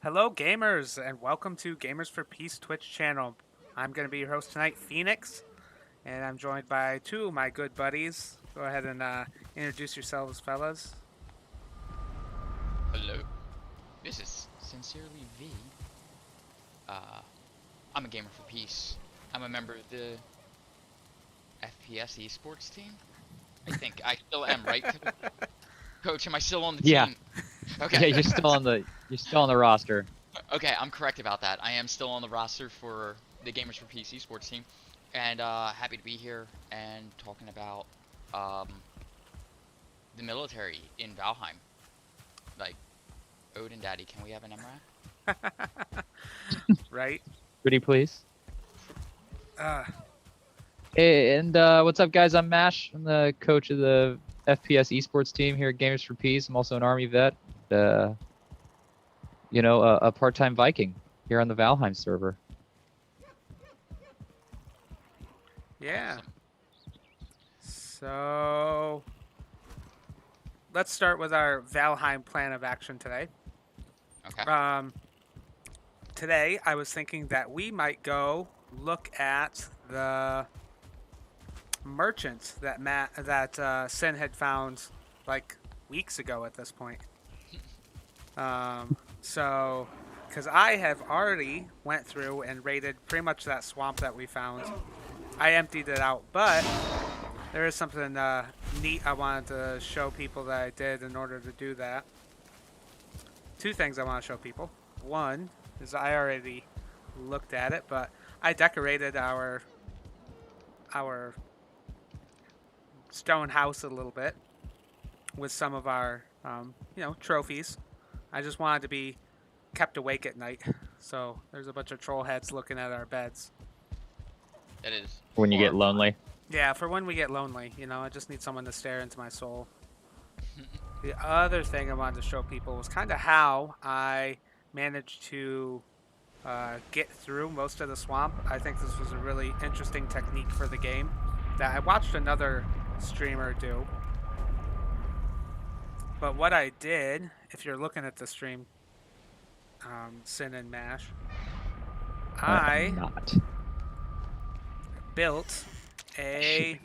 Hello, gamers, and welcome to Gamers for Peace Twitch channel. I'm going to be your host tonight, Phoenix, and I'm joined by two of my good buddies. Go ahead and introduce yourselves, fellas. Hello, this is Sincerely V. Uh, I'm a gamer for peace. I'm a member of the FPS esports team. I think I still am, right? Coach, am I still on the Yeah. team? Yeah, Okay. you're still on the roster. Okay, I'm correct about that. I am still on the roster for the Gamers for Peace esports team, and happy to be here and talking about um, the military in Valheim. Like, Odin Daddy, can we have an MRAP? Right? Pretty please. Uh, Hey, and what's up, guys? I'm Mash. I'm the coach of the FPS esports team here at Gamers for Peace. I'm also an Army vet. A part-time Viking here on the Valheim server. yeah. Awesome. So, let's start with our Valheim plan of action today. Okay. Today, I was thinking that we might go look at the merchant that Sin had found like weeks ago at this point. So, because I have already went through and raided pretty much that swamp that we found. I emptied it out, but there is something neat I wanted to show people that I did in order to do that. Two things I want to show people. One is I already looked at it, but I decorated our stone house a little bit with some of our trophies. I just wanted to be kept awake at night, so there's a bunch of troll heads looking at our beds. That is When you get horrifying. lonely. Yeah, for when we get lonely, I just need someone to stare into my soul. The other thing I wanted to show people was kind of how I managed to get through most of the swamp. I think this was a really interesting technique for the game that I watched another streamer do. But what I did, if you're looking at the stream, Sin and Mash, I I'm not. built a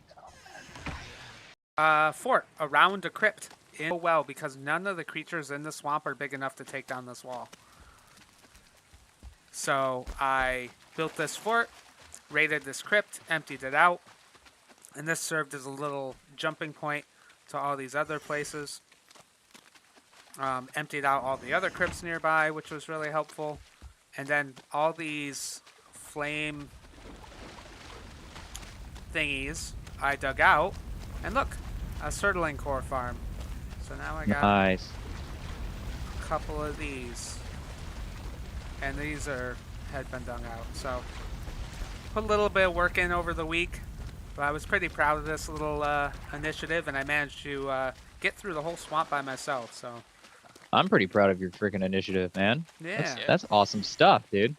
fort around a crypt in well because none of the creatures in the swamp are big enough to take down this wall. So I built this fort, raided this crypt, emptied it out, and this served as a little jumping point to all these other places. Emptied out all the other crypts nearby, which was really helpful. And then all these flame thingies I dug out. And look, a Surtling core farm. So now I got Nice. a couple of these. And these had been dug out. So put a little bit of work in over the week. But I was pretty proud of this little initiative, and I managed to get through the whole swamp by myself. So I'm pretty proud of your freaking initiative, man. yeah, That's awesome stuff, dude.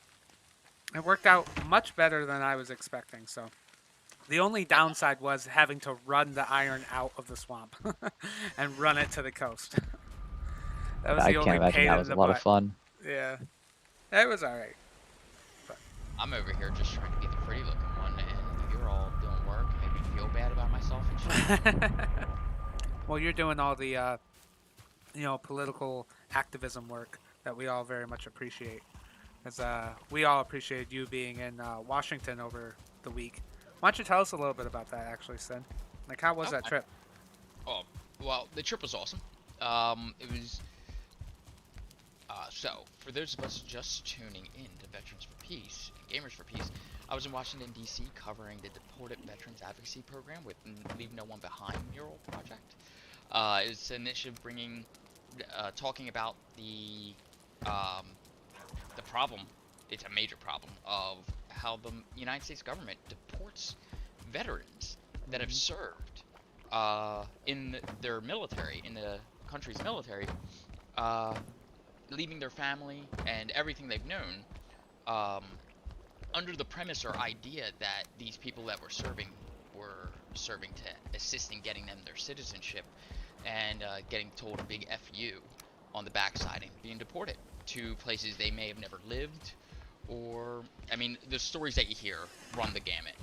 it worked out much better than I was expecting. So the only downside was having to run the iron out of the swamp and run it to the coast. That was I the can't only imagine pain that in was the a lot butt. of fun. Yeah, it was all right. I'm over here just trying to be the pretty looking one, and you're all doing work, making me feel bad about myself and shit. Well, you're doing all the political activism work that we all very much appreciate. As we all appreciated you being in Washington over the week. Why don't you tell us a little bit about that, actually, Sin? Like, how was that Okay. trip? Oh, well, the trip was awesome. It was. So, for those of us just tuning in to Veterans for Peace and Gamers for Peace, I was in Washington, D.C. covering the Deported Veterans Advocacy Program with Leave No One Behind mural project. It's an initiative talking about the problem. It's a major problem of how the United States government deports veterans that have served in their military, in the country's military, uh, leaving their family and everything they've known, um, under the premise or idea that these people that were serving to assist in getting them their citizenship and getting told a big FU on the backside and being deported. to places they may have never lived, or I mean, the stories that you hear run the gamut,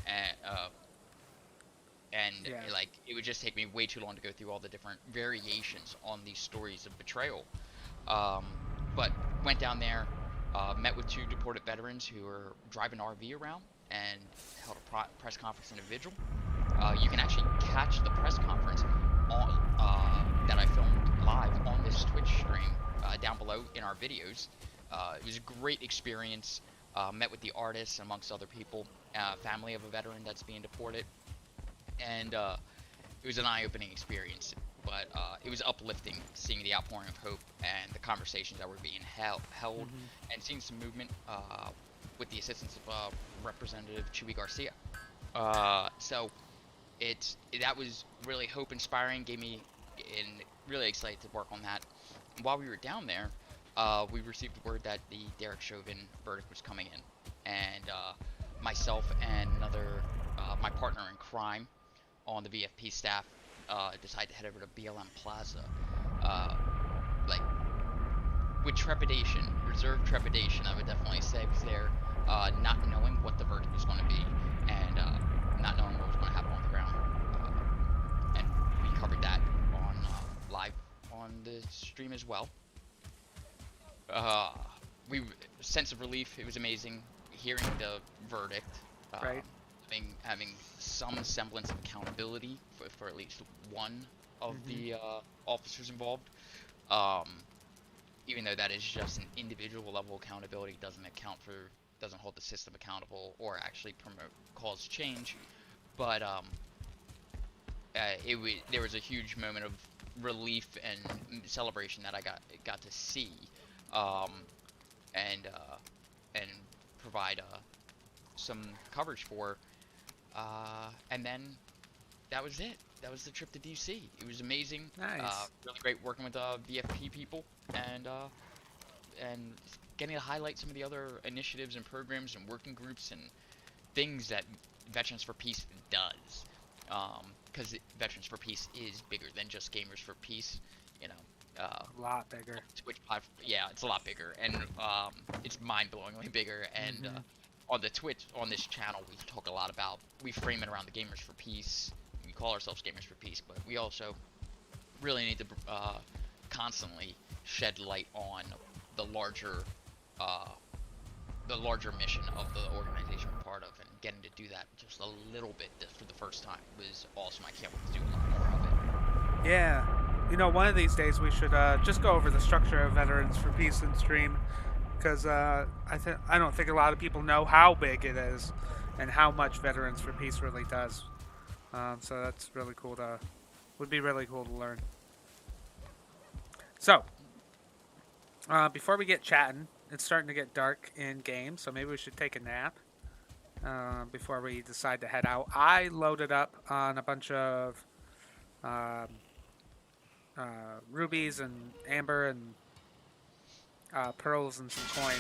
and Yeah. like it would just take me way too long to go through all the different variations on these stories of betrayal. But went down there, met with 2 deported veterans who were driving an RV around and held a press conference in a vigil. You can actually catch the press conference on that I filmed live on this Twitch stream down below in our videos. It was a great experience. Met with the artists amongst other people, family of a veteran that's being deported, and it was an eye-opening experience. But it was uplifting seeing the outpouring of hope and the conversations that were being held, and seeing some movement with the assistance of Representative Chuy Garcia. So that was really hope-inspiring, gave me really excited to work on that. And while we were down there, we received word that the Derek Chauvin verdict was coming in, and myself and my partner in crime on the VFP staff decided to head over to BLM Plaza, like with trepidation, reserved trepidation, I would definitely say, was there, not knowing what the verdict was going to be, and not knowing what was going to happen on the ground, and we covered that on live on the stream as well. Sense of relief, it was amazing hearing the verdict, Right. having some semblance of accountability for at least one of the officers involved. Even though that is just an individual level accountability, doesn't hold the system accountable or actually cause change. But there was a huge moment of relief and celebration that I got to see, and provide some coverage for, and then that was it. That was the trip to DC. It was amazing. Nice. Really great working with VFP people, and getting to highlight some of the other initiatives and programs and working groups and things that Veterans for Peace does. Because Veterans for Peace is bigger than just Gamers for Peace, you know. A lot bigger. Twitch yeah, it's a lot bigger, and it's mind-blowingly bigger. And on this channel, we frame it around the Gamers for Peace. We call ourselves Gamers for Peace, but we also really need to constantly shed light on the larger mission of the organization we're part of, and getting to do that just a little bit for the first time was awesome. I can't wait to do a lot more of it. Yeah. You know, one of these days we should just go over the structure of Veterans for Peace and stream, because I don't think a lot of people know how big it is and how much Veterans for Peace really does. So that's really cool would be really cool to learn. So, before we get chatting, it's starting to get dark in game, so maybe we should take a nap before we decide to head out. I loaded up on a bunch of rubies and amber and pearls and some coins.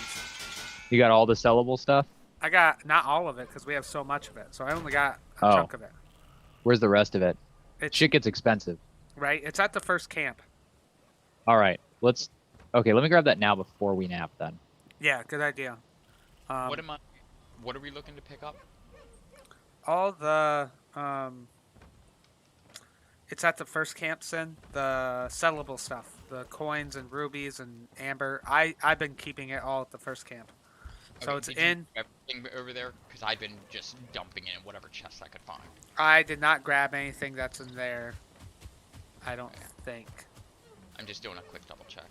You got all the sellable stuff? I got not all of it because we have so much of it, so I only got a chunk of it. Where's the rest of it? Shit gets expensive. Right? It's at the first camp. All right. Okay, let me grab that now before we nap then. Yeah, good idea. What are we looking to pick up? All the it's at the first camp, Sin. The sellable stuff, the coins and rubies and amber. I've been keeping it all at the first camp. So Okay, it's did in. you grab everything over there? Because I've been just dumping it in whatever chest I could find. I did not grab anything that's in there. I don't think. I'm just doing a quick double check.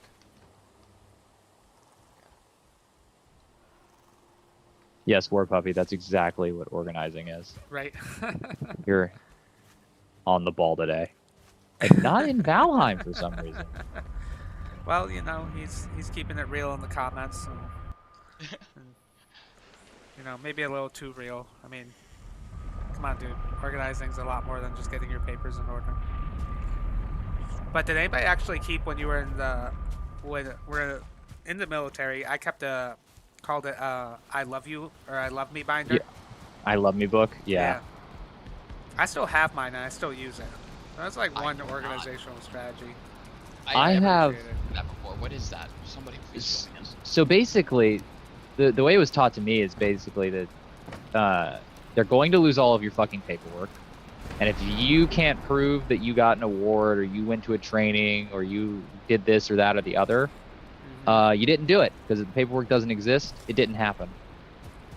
Yes, War Puppy, that's exactly what organizing is. Right. You're on the ball today. And not in Valheim for some reason. Well, you know, he's keeping it real in the comments. And, you know, maybe a little too real. I mean, come on, dude. Organizing's a lot more than just getting your papers in order. But did anybody actually keep when you were we're in the military? I kept called it I love you or I love me binder. Yeah. I love me book. Yeah. I still have mine and I still use it. That's like one organizational strategy. I never have- created that before. What is that? Somebody please join us. So basically, the way it was taught to me is basically that they're going to lose all of your fucking paperwork. And if you can't prove that you got an award or you went to a training or you did this or that or the other, you didn't do it because the paperwork doesn't exist. It didn't happen.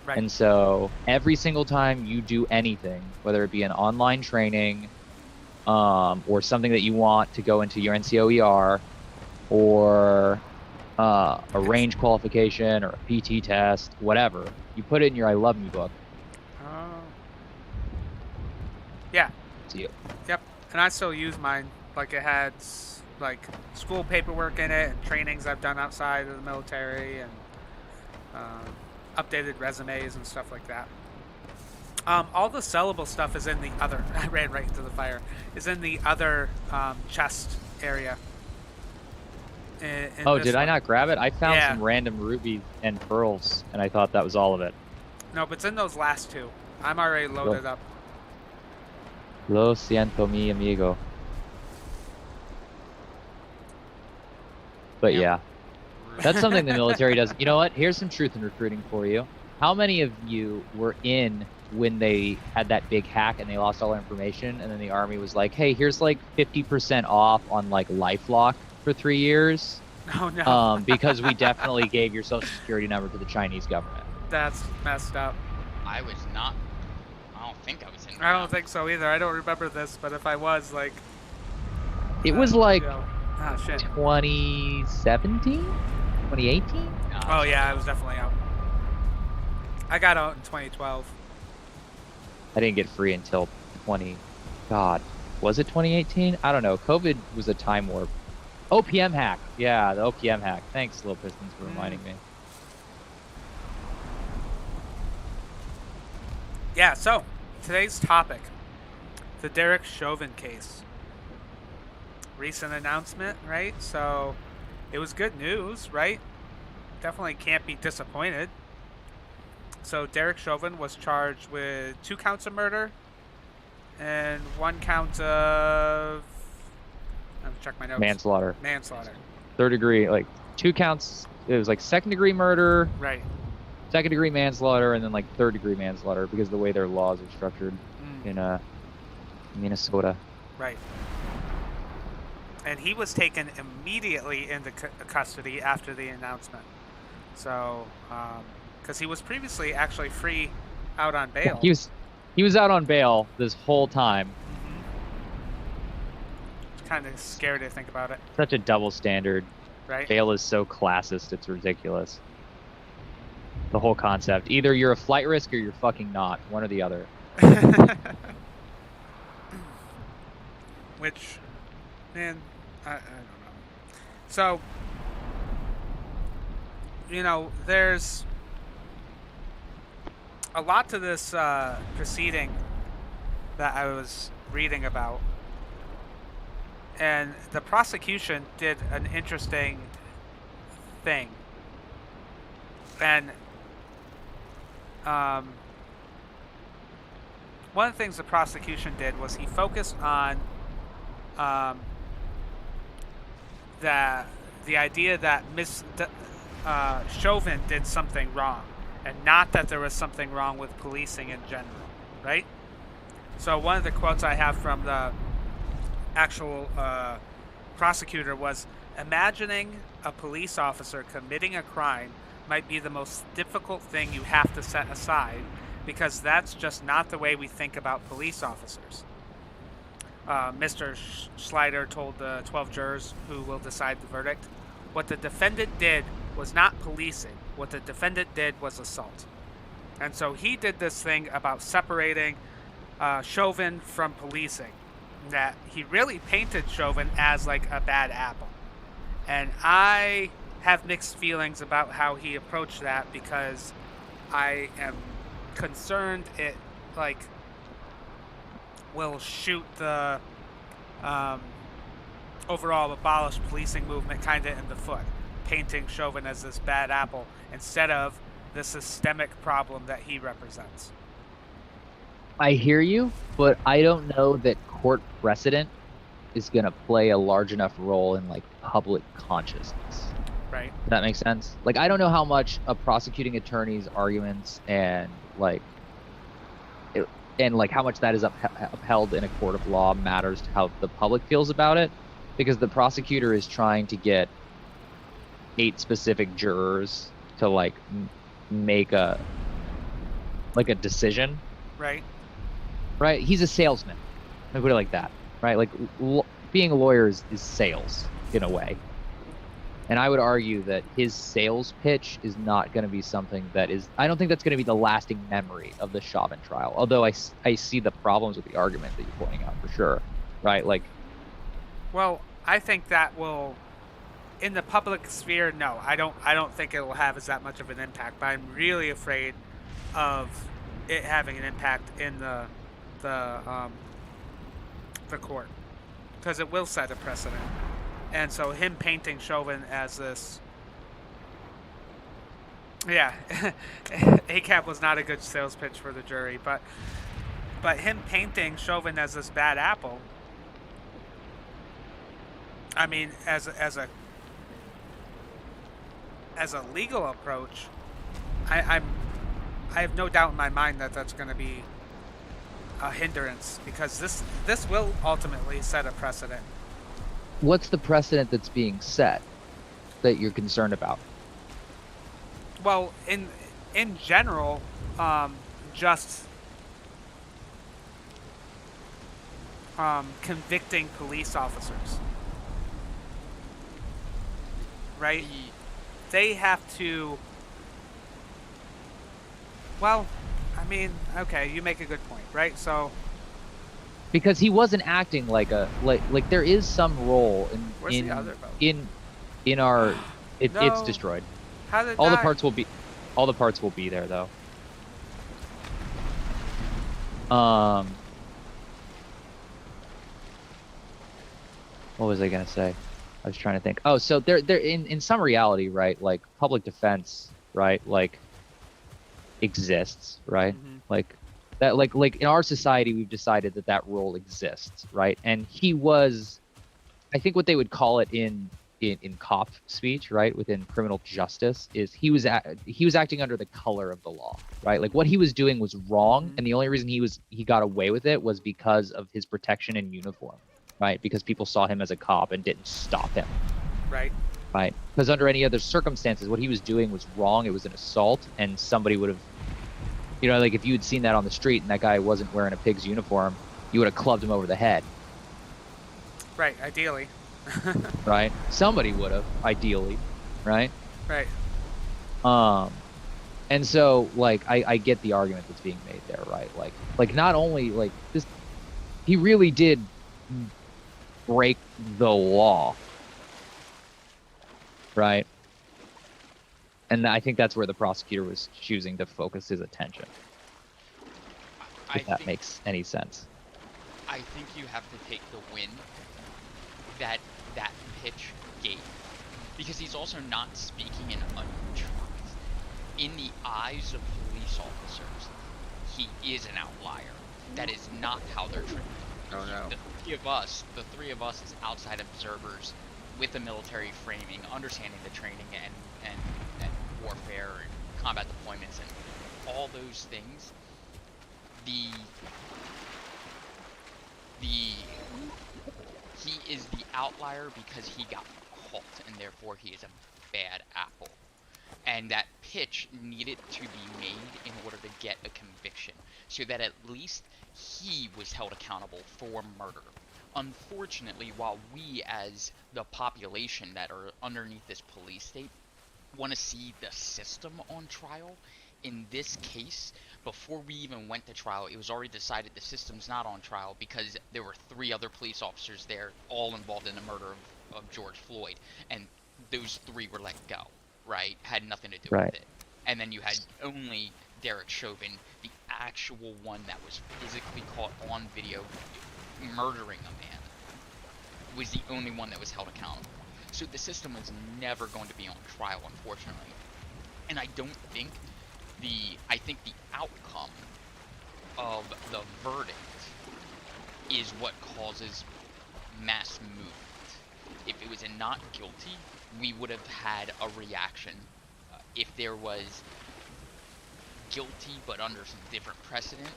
Right. And so every single time you do anything, whether it be an online training or something that you want to go into your NCOER or a range qualification or a PT test, whatever, you put it in your I Love Me book. Yeah. It's you. Yep. And I still use mine. Like it had like school paperwork in it and trainings I've done outside of the military and updated resumes and stuff like that. All the sellable stuff is in the other. I ran right into the fire. Is in the other chest area. Oh, did I not grab it? I found Yeah. some random rubies and pearls, and I thought that was all of it. No, but it's in those last two. I'm already loaded up. Lo siento, mi amigo. But Yep. yeah, that's something the military does. You know what? Here's some truth in recruiting for you. How many of you were in when they had that big hack and they lost all their information, and then the Army was like, hey, here's like 50% off on like LifeLock for 3 years? Oh no. Because we definitely gave your social security number to the Chinese government. That's messed up. I was not. I don't think I was in. I don't think so either. I don't remember this, but if I was, like... It was like Ah, shit. 2017? 2018? Oh, yeah, I was definitely out. I got out in 2012. I didn't get free until God, was it 2018? I don't know. COVID was a time warp. OPM hack. Yeah, the OPM hack. Thanks, Little Pistons, for reminding me. Yeah, so, today's topic. The Derek Chauvin case. Recent announcement, right? So, it was good news, right? Definitely can't be disappointed. So, Derek Chauvin was charged with 2 counts of murder and 1 count of... Let me check my notes. Manslaughter. Manslaughter. 3rd degree, like 2 counts. It was like 2nd degree murder, Right. 2nd degree manslaughter, and then like 3rd degree manslaughter because of the way their laws are structured in Minnesota. Right. And he was taken immediately into custody after the announcement. So, because he was previously actually free out on bail. He was out on bail this whole time. It's kind of scary to think about it, Such a double standard. right? Bail is so classist, it's ridiculous. The whole concept. Either you're a flight risk or you're fucking not. One or the other. Which, man, I don't know. So, you know, there's a lot to this proceeding that I was reading about. And the prosecution did an interesting thing. And one of the things the prosecution did was he focused on the idea that Chauvin did something wrong, and not that there was something wrong with policing in general, right? So one of the quotes I have from the actual prosecutor was, imagining a police officer committing a crime might be the most difficult thing you have to set aside, because that's just not the way we think about police officers. Mr. Slider told the 12 jurors who will decide the verdict, what the defendant did was not policing. What the defendant did was assault. And so he did this thing about separating Chauvin from policing, that he really painted Chauvin as like a bad apple. And I have mixed feelings about how he approached that, because I am concerned it like will shoot the overall abolish policing movement kind of in the foot, painting Chauvin as this bad apple instead of the systemic problem that he represents. I hear you, but I don't know that court precedent is going to play a large enough role in like public consciousness. Right. Does that make sense? Like, I don't know how much a prosecuting attorney's arguments and like how much that is upheld in a court of law matters to how the public feels about it, because the prosecutor is trying to get 8 specific jurors to like make a decision. Right. Right? He's a salesman. I put it like that. Right? Like being a lawyer is sales in a way. And I would argue that his sales pitch is not going to be something that is, I don't think that's going to be the lasting memory of the Chauvin trial. Although I see the problems with the argument that you're pointing out for sure. Right? Like, well, I think that will, in the public sphere, no, I don't think it will have as that much of an impact. But I'm really afraid of it having an impact in the court, because it will set a precedent. And so him painting Chauvin as this, yeah, ACAB was not a good sales pitch for the jury, but him painting Chauvin as this bad apple, I mean, as a legal approach, I have no doubt in my mind that that's going to be a hindrance, because this will ultimately set a precedent. what's the precedent that's being set that you're concerned about? Well, in general, just convicting police officers, right? They have to. Well, I mean, okay, you make a good point, right? So, Because he wasn't acting like like there is some role where's the other boat? in our it's No. destroyed. How did it All the die? parts will be there though. What was I gonna say? I was trying to think. Oh, so there in some reality, right? Like public defense, right? Like exists, right? Mhm. Like that, like in our society, we've decided that role exists, right? And he was, I think, what they would call it in cop speech, right? Within criminal justice, is he was acting under the color of the law, right? Like what he was doing was wrong, and the only reason he got away with it was because of his protection in uniform, right? Because people saw him as a cop and didn't stop him, Right. right? Because under any other circumstances, what he was doing was wrong. It was an assault, and somebody would have, you know, like if you had seen that on the street and that guy wasn't wearing a pig's uniform, you would have clubbed him over the head. Right. Ideally. Right? Somebody would have, ideally, right? Right. And so like I get the argument that's being made there, right? Like not only like this, he really did break the law, right? And I think that's where the prosecutor was choosing to focus his attention. If that makes any sense. I think you have to take the win that pitch gave, because he's also not speaking in untruth. In the eyes of police officers, he is an outlier. That is not how they're treated. Oh no. The three of us as outside observers with a military framing, understanding the training and warfare and combat deployments and all those things, he is the outlier because he got caught, and therefore he is a bad apple. And that pitch needed to be made in order to get a conviction, so that at least he was held accountable for murder. Unfortunately, while we as the population that are underneath this police state want to see the system on trial, in this case, before we even went to trial, it was already decided the system's not on trial because there were 3 other police officers there, all involved in the murder of George Floyd, and those 3 were let go, right? Had nothing to do with it. And then you had only Derek Chauvin, the actual one that was physically caught on video murdering a man, was the only one that was held accountable. So the system was never going to be on trial, unfortunately. And I think the outcome of the verdict is what causes mass movement. If it was a not guilty, we would have had a reaction if there was guilty but under some different precedent.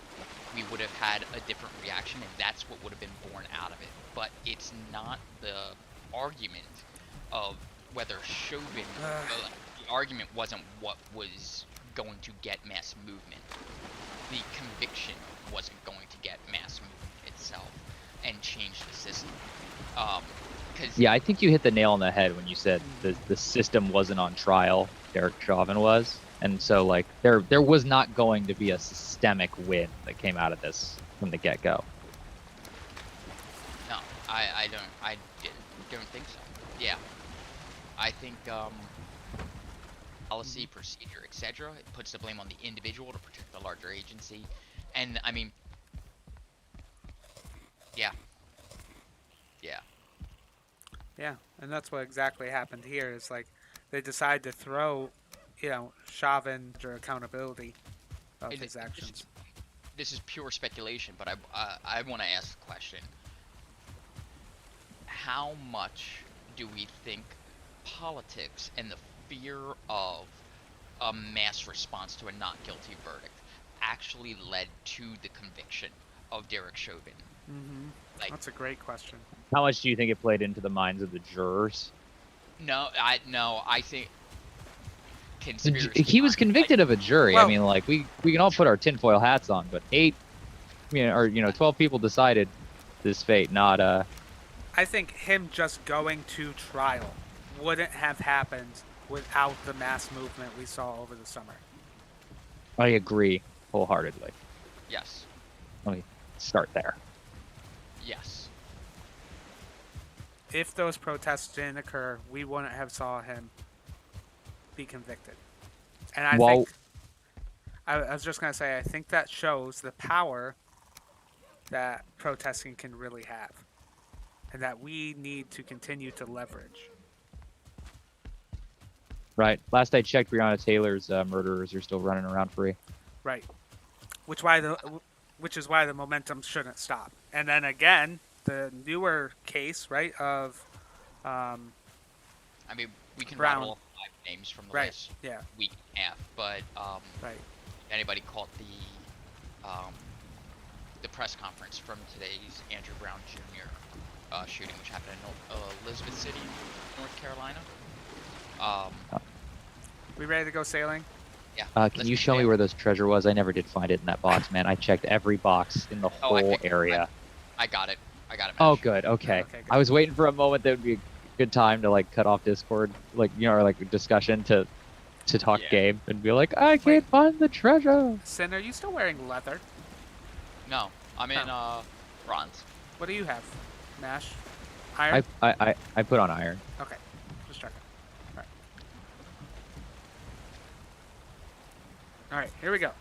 We would have had a different reaction, and that's what would have been born out of it. But it's not the argument of whether Chauvin. The argument wasn't what was going to get mass movement. The conviction wasn't going to get mass movement itself and change the system. Yeah, I think you hit the nail on the head when you said the system wasn't on trial. Derek Chauvin was. And so, like, there was not going to be a systemic win that came out of this from the get-go. No, I don't think so. Yeah, I think policy, procedure, etc. It puts the blame on the individual to protect the larger agency, and I mean, yeah, and that's what exactly happened here. Is like they decide to throw, Chauvin under accountability of his actions. This is pure speculation, but I want to ask a question. How much do we think politics and the fear of a mass response to a not guilty verdict actually led to the conviction of Derek Chauvin? That's a great question. How much do you think it played into the minds of the jurors? No, I think conspiracy. He was convicted of a jury. Well, I mean, like we can all put our tinfoil hats on, but 12 people decided this fate, not I think him just going to trial wouldn't have happened without the mass movement we saw over the summer. I agree wholeheartedly. Yes. Let me start there. Yes. If those protests didn't occur, we wouldn't have saw him be convicted. And I was just going to say, I think that shows the power that protesting can really have, and that we need to continue to leverage. Right. Last I checked, Breonna Taylor's murderers are still running around free. Right. Which is why the momentum shouldn't stop. And then again, the newer case, right, of I mean, we can Brown. rattle off 5 names from the Right. last Yeah. week and a half, but Right. anybody caught the press conference from today's Andrew Brown Jr. Shooting, which happened in Elizabeth City, North Carolina? We ready to go sailing? Yeah. Can you show me where this treasure was? I never did find it in that box, man. I checked every box in the whole area. I got it. Oh, Mash. good. Okay. Okay, good. I was waiting for a moment that would be a good time to like cut off Discord, or like a discussion to talk Yeah. game and be like, I can't find the treasure. Sin, are you still wearing leather? No, I'm in bronze. What do you have? Mash? Iron? I put on iron. Okay. Just checking. Alright. Alright, here we go.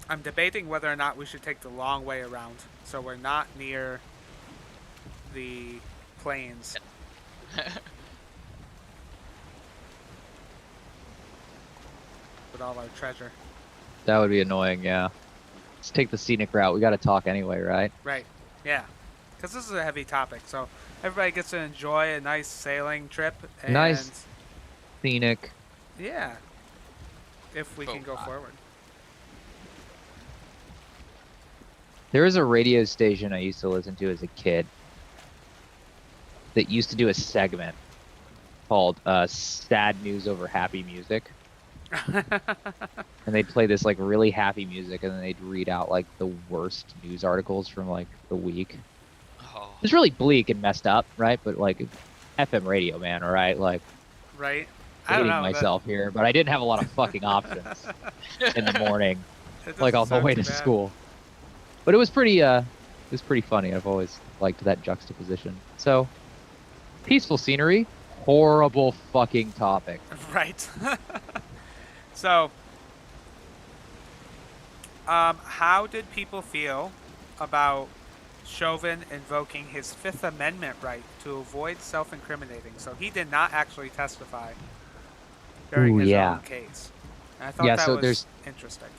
I'm debating whether or not we should take the long way around, so we're not near the plains. With all our treasure. That would be annoying, yeah. Let's take the scenic route. We got to talk anyway, right? Right. Yeah. Because this is a heavy topic, so everybody gets to enjoy a nice sailing trip. And Nice. Scenic. yeah. If we can go Boat ride. forward. There was a radio station I used to listen to as a kid that used to do a segment called Sad News Over Happy Music. And they'd play this like really happy music, and then they'd read out like the worst news articles from like the week. Oh, It's really bleak and messed up, right? But like FM radio, man, all right? Like Right? I don't hating know. myself here, but I didn't have a lot of fucking options in the morning, That like on doesn't the way sound to too bad. school. But it was pretty funny. I've always liked that juxtaposition. So peaceful scenery, horrible fucking topic. Right. So, how did people feel about Chauvin invoking his Fifth Amendment right to avoid self-incriminating? So he did not actually testify during Ooh, his yeah. own case. And I thought Yeah, that so was there's- interesting.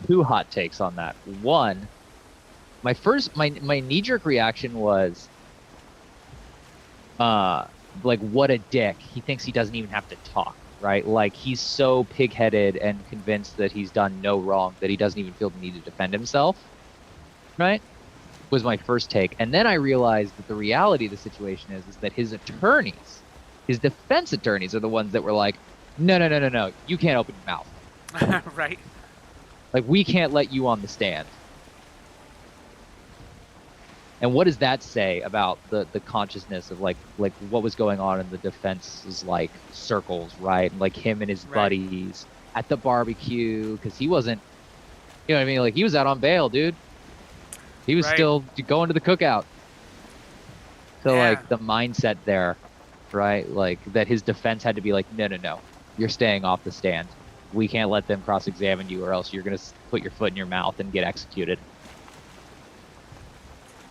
Two hot takes on that. One, my knee-jerk reaction was, like what a dick. He thinks he doesn't even have to talk, right? Like he's so pig-headed and convinced that he's done no wrong that he doesn't even feel the need to defend himself, right? Was my first take. And then I realized that the reality of the situation is that his attorneys, his defense attorneys are the ones that were like, no, no, no, no, no, you can't open your mouth. Right. Like we can't let you on the stand. And what does that say about the consciousness of like what was going on in the defense's like circles, right? Like him and his Right. buddies at the barbecue, because he wasn't, you know what I mean? Like he was out on bail, dude. He was Right. still going to the cookout. So Yeah. like the mindset there, right? Like that his defense had to be like, no, no, no, you're staying off the stand. We can't let them cross-examine you, or else you're gonna put your foot in your mouth and get executed.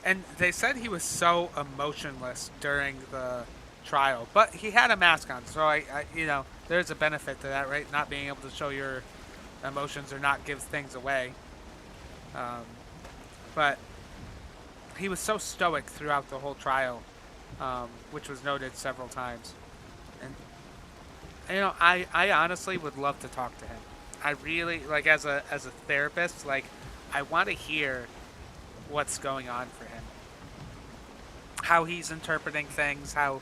And they said he was so emotionless during the trial, but he had a mask on, so you know, there's a benefit to that, right? Not being able to show your emotions or not give things away. But he was so stoic throughout the whole trial, which was noted several times. And you know, I honestly would love to talk to him. I really like as a therapist, like I want to hear what's going on for him, how he's interpreting things, how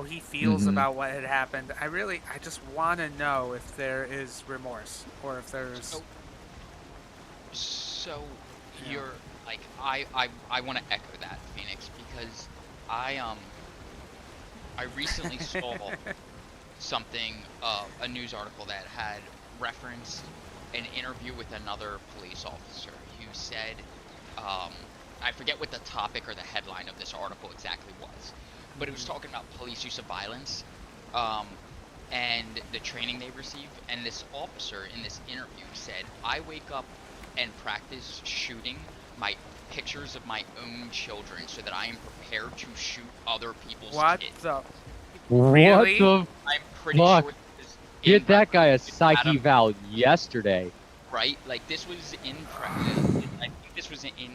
he feels Mhm. about what had happened. I just want to know if there is remorse or if there's So Yeah. you're like I want to echo that, Phoenix, because I recently saw something, a news article that had referenced an interview with another police officer who said, I forget what the topic or the headline of this article exactly was, but it was talking about police use of violence, um, and the training they receive. And this officer in this interview said, I wake up and practice shooting my pictures of my own children so that I am prepared to shoot other people's what kids. the What Really? the I'm pretty fuck? sure this is in Get that guy a reference to psyche Adam, val yesterday. right? Like this was I think this was in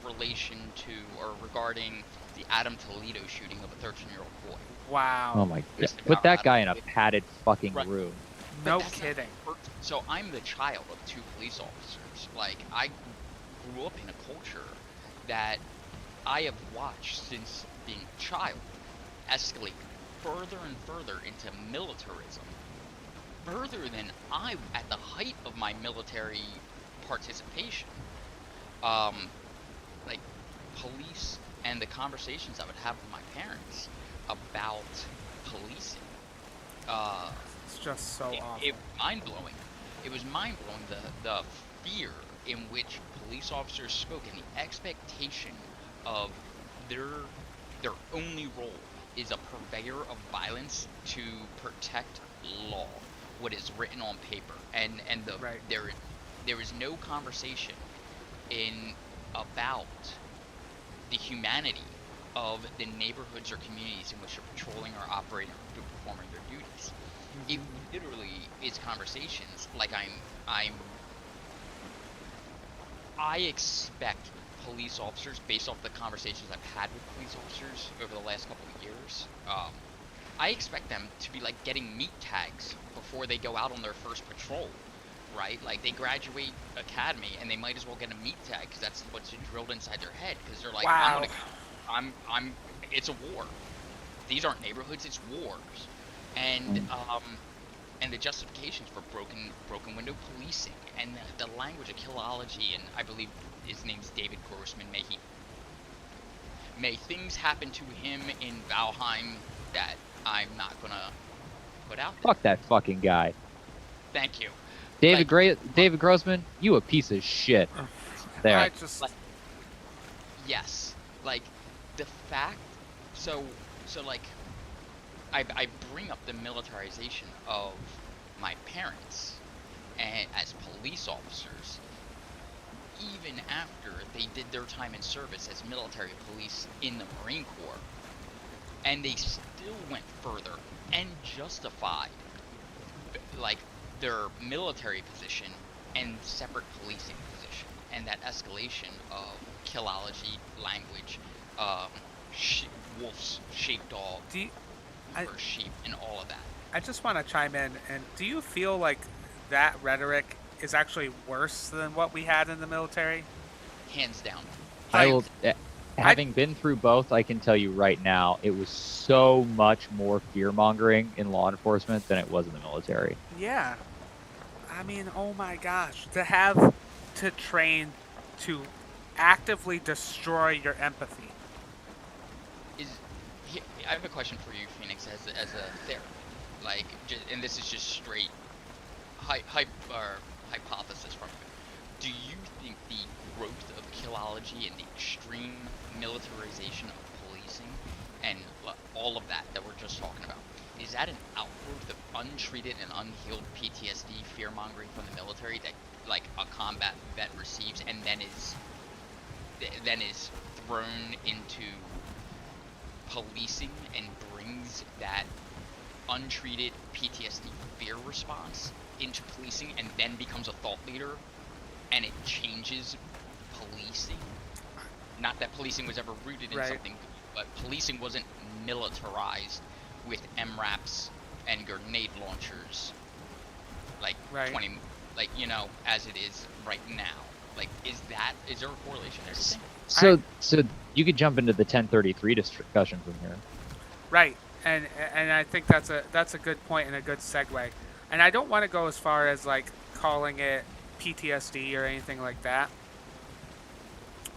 relation to or regarding the Adam Toledo shooting of a 13-year-old boy. Wow. Oh my god. Just Put about that guy in a Adam. padded fucking Right. room. No But that's not kidding. the first- So I'm the child of two police officers. Like I grew up in a culture that I have watched since being a child escalate further and further into militarism, further than I at the height of my military participation. Like police and the conversations I would have with my parents about policing. It's just so awful. It was mind blowing. It was mind blowing the fear in which police officers spoke and the expectation of their only role is a purveyor of violence to protect law, what is written on paper, and Right. there is no conversation in about the humanity of the neighborhoods or communities in which they're patrolling or operating or performing their duties. It literally is conversations like I expect police officers, based off the conversations I've had with police officers over the last couple of years, I expect them to be like getting meat tags before they go out on their first patrol, right? Like they graduate academy and they might as well get a meat tag because that's what's drilled inside their head because they're like, Wow. it's a war. These aren't neighborhoods, it's wars. And the justifications for broken window policing and the language of killology, and I believe his name's David Grossman. May things happen to him in Valheim that I'm not gonna put out there. Fuck that fucking guy. Thank you. David Grossman, you a piece of shit. There. I just Like, yes, like the fact. So like, I bring up the militarization of my parents and as police officers, even after they did their time in service as military police in the Marine Corps, and they still went further and justified like their military position and separate policing position and that escalation of killology language, wolves, sheepdog, Do you, I, or sheep, and all of that. I just want to chime in, and do you feel like that rhetoric is actually worse than what we had in the military? Hands down. I Like, will. Having been through both, I can tell you right now, it was so much more fear mongering in law enforcement than it was in the military. Yeah. I mean, oh my gosh. To have to train to actively destroy your empathy. I have a question for you, Phoenix, as a therapist. Like, and this is just straight hypothesis from you. Do you think the growth of killology and the extreme militarization of policing and all of that we're just talking about, is that an outgrowth of untreated and unhealed PTSD, fear-mongering from the military that, like, a combat vet receives and then is thrown into policing and brings that untreated PTSD fear response into policing and then becomes a thought leader and it changes policing? Not that policing was ever rooted in Right. something good, but policing wasn't militarized with MRAPs and grenade launchers like Right. as it is right now. Like, is there a correlation there, do you think? So you could jump into the 1033 discussion from here. Right. And I think that's a good point and a good segue. And I don't want to go as far as like calling it PTSD or anything like that.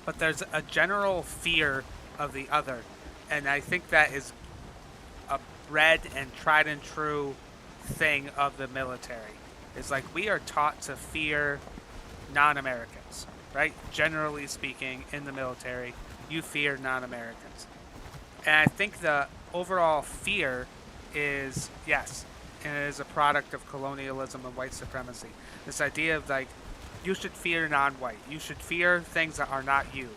But there's a general fear of the other. And I think that is a bred and tried and true thing of the military. It's like we are taught to fear non-Americans, right? Generally speaking, in the military, you fear non-Americans. And I think the overall fear is, yes, and it is a product of colonialism and white supremacy. This idea of like, you should fear non-white. You should fear things that are not you.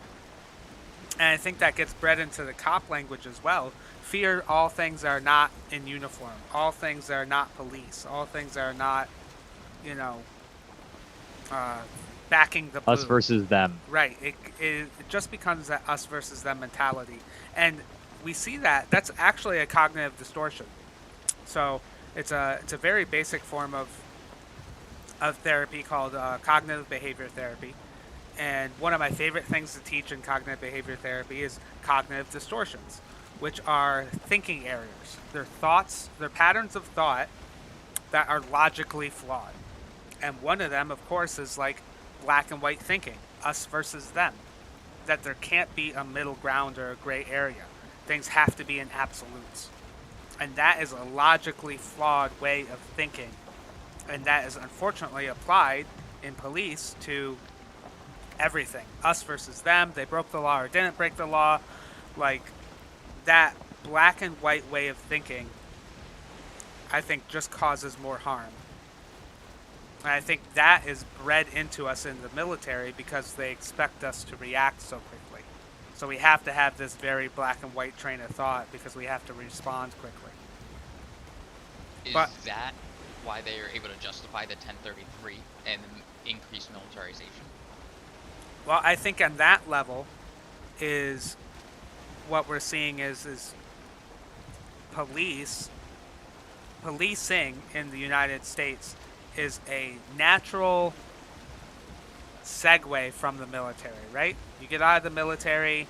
And I think that gets bred into the cop language as well. Fear all things that are not in uniform. All things that are not police. All things that are not, backing the blue. Us versus them. Right. It just becomes that us versus them mentality. And we see that. That's actually a cognitive distortion. So it's a very basic form of therapy called cognitive behavior therapy. And one of my favorite things to teach in cognitive behavior therapy is cognitive distortions, which are thinking errors. They're thoughts, they're patterns of thought that are logically flawed. And one of them, of course, is like black and white thinking, us versus them. That there can't be a middle ground or a gray area. Things have to be in absolutes. And that is a logically flawed way of thinking. And that is unfortunately applied in police to everything. Us versus them, they broke the law or didn't break the law. Like, that black and white way of thinking, I think, just causes more harm. And I think that is bred into us in the military because they expect us to react so quickly. So we have to have this very black and white train of thought because we have to respond quickly. Is But- that why they are able to justify the 1033 and increased militarization? Well, I think on that level is what we're seeing is policing in the United States is a natural segue from the military, right? You get out of the military,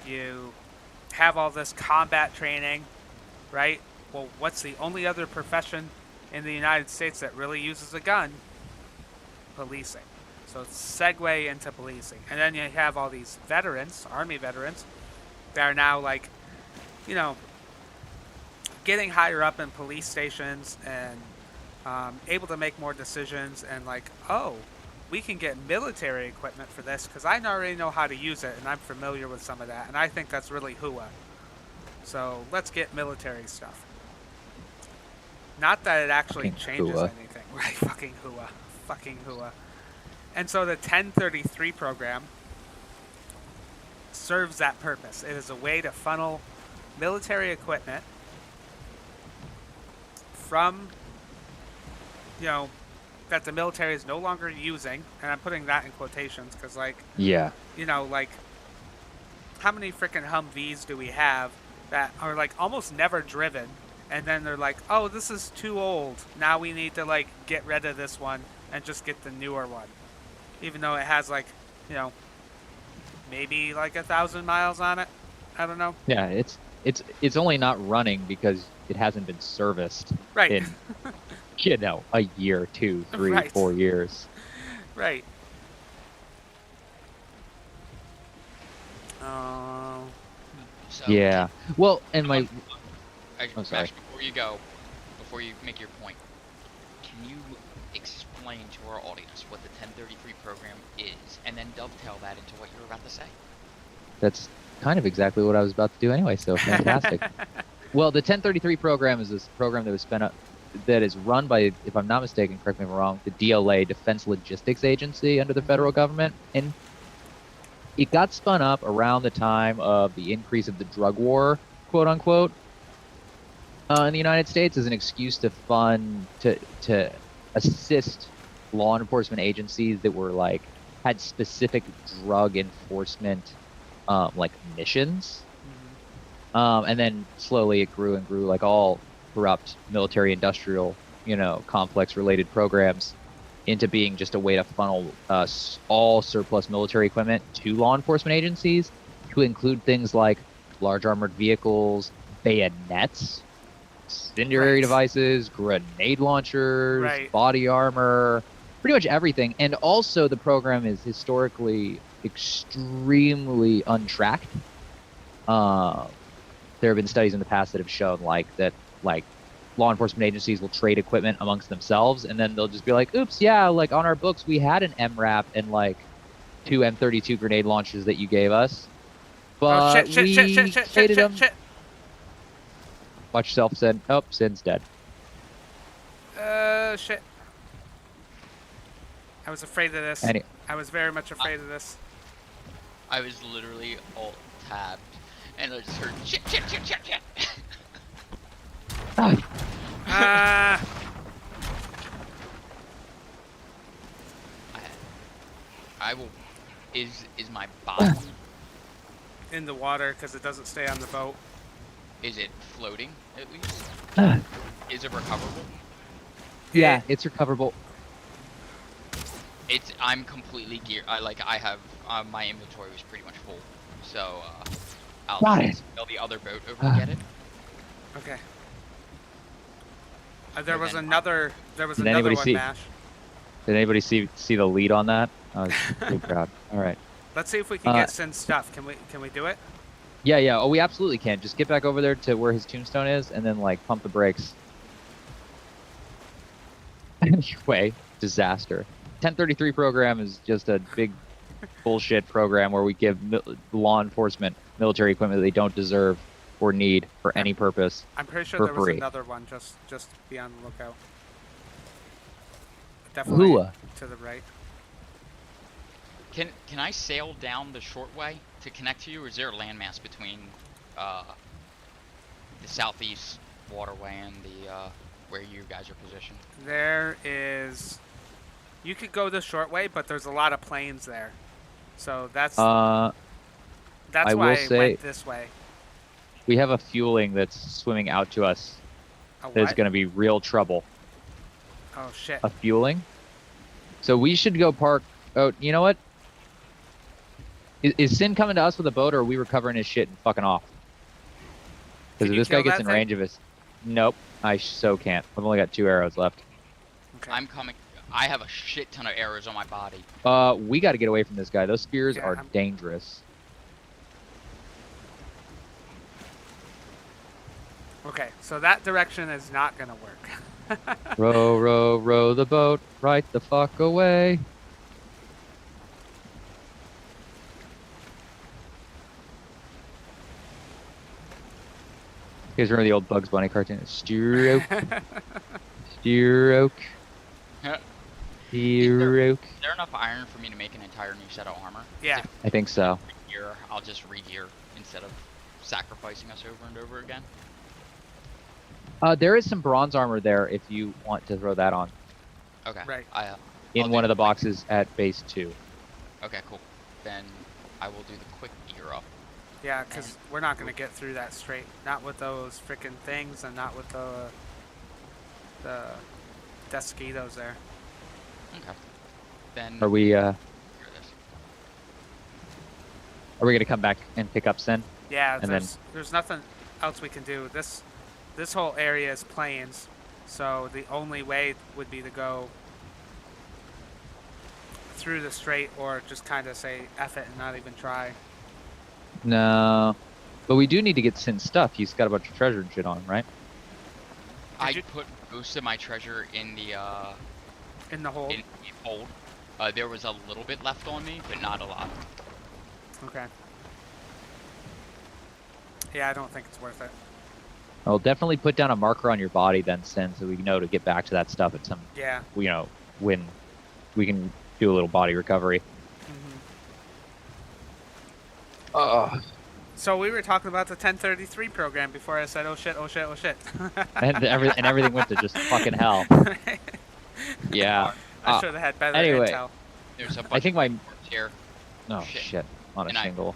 you have all this combat training, right? Well, what's the only other profession in the United States that really uses a gun? Policing. So segue into policing. And then you have all these veterans, Army veterans, that are now like, getting higher up in police stations and able to make more decisions and like, oh, we can get military equipment for this because I already know how to use it and I'm familiar with some of that. And I think that's really hooah. So let's get military stuff. Not that it actually Fucking changes hooah. anything. Right, fucking hooah. Fucking hooah. And so the 1033 program serves that purpose. It is a way to funnel military equipment from, that the military is no longer using, and I'm putting that in quotations because, like, Yeah. how many freaking Humvees do we have that are like almost never driven, and then they're like, oh, this is too old. Now we need to like get rid of this one and just get the newer one, even though it has like, you know, maybe like 1,000 miles on it. I don't know. Yeah, it's only not running because it hasn't been serviced Right. in a year, 2, 3, Right. 4 years. Right. Oh. So, Yeah. Well, and my I'm sorry. before you make your point, can you explain to our audience what the 1033 program is, and then dovetail that into what you were about to say? That's kind of exactly what I was about to do anyway. So fantastic. Well, the 1033 program is this program that was that is run by, if I'm not mistaken, correct me if I'm wrong, the DLA, Defense Logistics Agency under the federal government, and it got spun up around the time of the increase of the drug war, quote unquote, in the United States as an excuse to fund to assist law enforcement agencies that were like had specific drug enforcement like missions. And then slowly it grew and grew, like all corrupt military industrial, complex related programs, into being just a way to funnel all surplus military equipment to law enforcement agencies, to include things like large armored vehicles, bayonets, incendiary devices, grenade launchers, body armor, pretty much everything. And also the program is historically extremely untracked. There have been studies in the past that have shown that law enforcement agencies will trade equipment amongst themselves, and then they'll just be like, oops, yeah, like on our books we had an MRAP and like 2 M32 grenade launches that you gave us, but we hated them. Watch yourself, Sin. Oh, Sin's dead. Shit. I was afraid of this. I was very much afraid of this. I was literally alt-tabbed, and I just heard shit, shit, shit, shit, shit. I will. Is my body in the water because it doesn't stay on the boat? Is it floating at least? Is it recoverable? Yeah, it's recoverable. I'm completely geared. I have my inventory was pretty much full, so I'll tell the other boat over to get it. Okay. There was another one, Mash. Did anybody see the lead on that? I was pretty proud. All right. Let's see if we can get Sin's stuff. Can we do it? Yeah. Oh, we absolutely can. Just get back over there to where his tombstone is, and then like pump the brakes. Anyway, disaster. 1033 program is just a big bullshit program where we give law enforcement military equipment that they don't deserve or need for any purpose. I'm pretty sure there was another one. Just be on the lookout. Definitely to the right. Can I sail down the short way to connect to you, or is there a landmass between the southeast waterway and the where you guys are positioned? There is. You could go the short way, but there's a lot of plains there, so that's why I went this way. We have a fueling that's swimming out to us. That is going to be real trouble. Oh shit! A fueling. So we should go park. Oh, you know what? Is Sin coming to us with a boat, or are we recovering his shit and fucking off? Because if this guy gets in range of us, nope. I so can't. I've only got 2 arrows left. Okay. I'm coming. I have a shit ton of arrows on my body. We got to get away from this guy. Those spears are dangerous. Okay, so that direction is not gonna work. Row, row, row the boat right the fuck away. You guys remember the old Bugs Bunny cartoon? Stroke. Stroke. Is there enough iron for me to make an entire new set of armor? Yeah. I think so. I'll just re-gear instead of sacrificing us over and over again. There is some bronze armor there if you want to throw that on. Okay. Right. In one of the boxes at base 2. Okay, cool. Then I will do the quick gear up. Yeah, because we're not going to get through that straight. Not with those freaking things and not with the Desquitos there. Okay. Then. Are we Hear this. gonna come back and pick up Sin? Yeah, And there's nothing else we can do. This whole area is plains, so the only way would be to go through the strait or just kind of say F it and not even try. No. But we do need to get Sin's stuff. He's got a bunch of treasure and shit on him, right? I put most of my treasure in the In the hole? in the hold. There was a little bit left on me, but not a lot. Okay. Yeah, I don't think it's worth it. I'll definitely put down a marker on your body then, Sin, so we know to get back to that stuff at some, Yeah. when we can do a little body recovery. So we were talking about the 1033 program before I said, oh shit, oh shit, oh shit. And everything went to just fucking hell. Yeah. I should have had better anyway. intel. There's a bunch I think my... of here. Oh, Shit. shit. On a And I- shingle.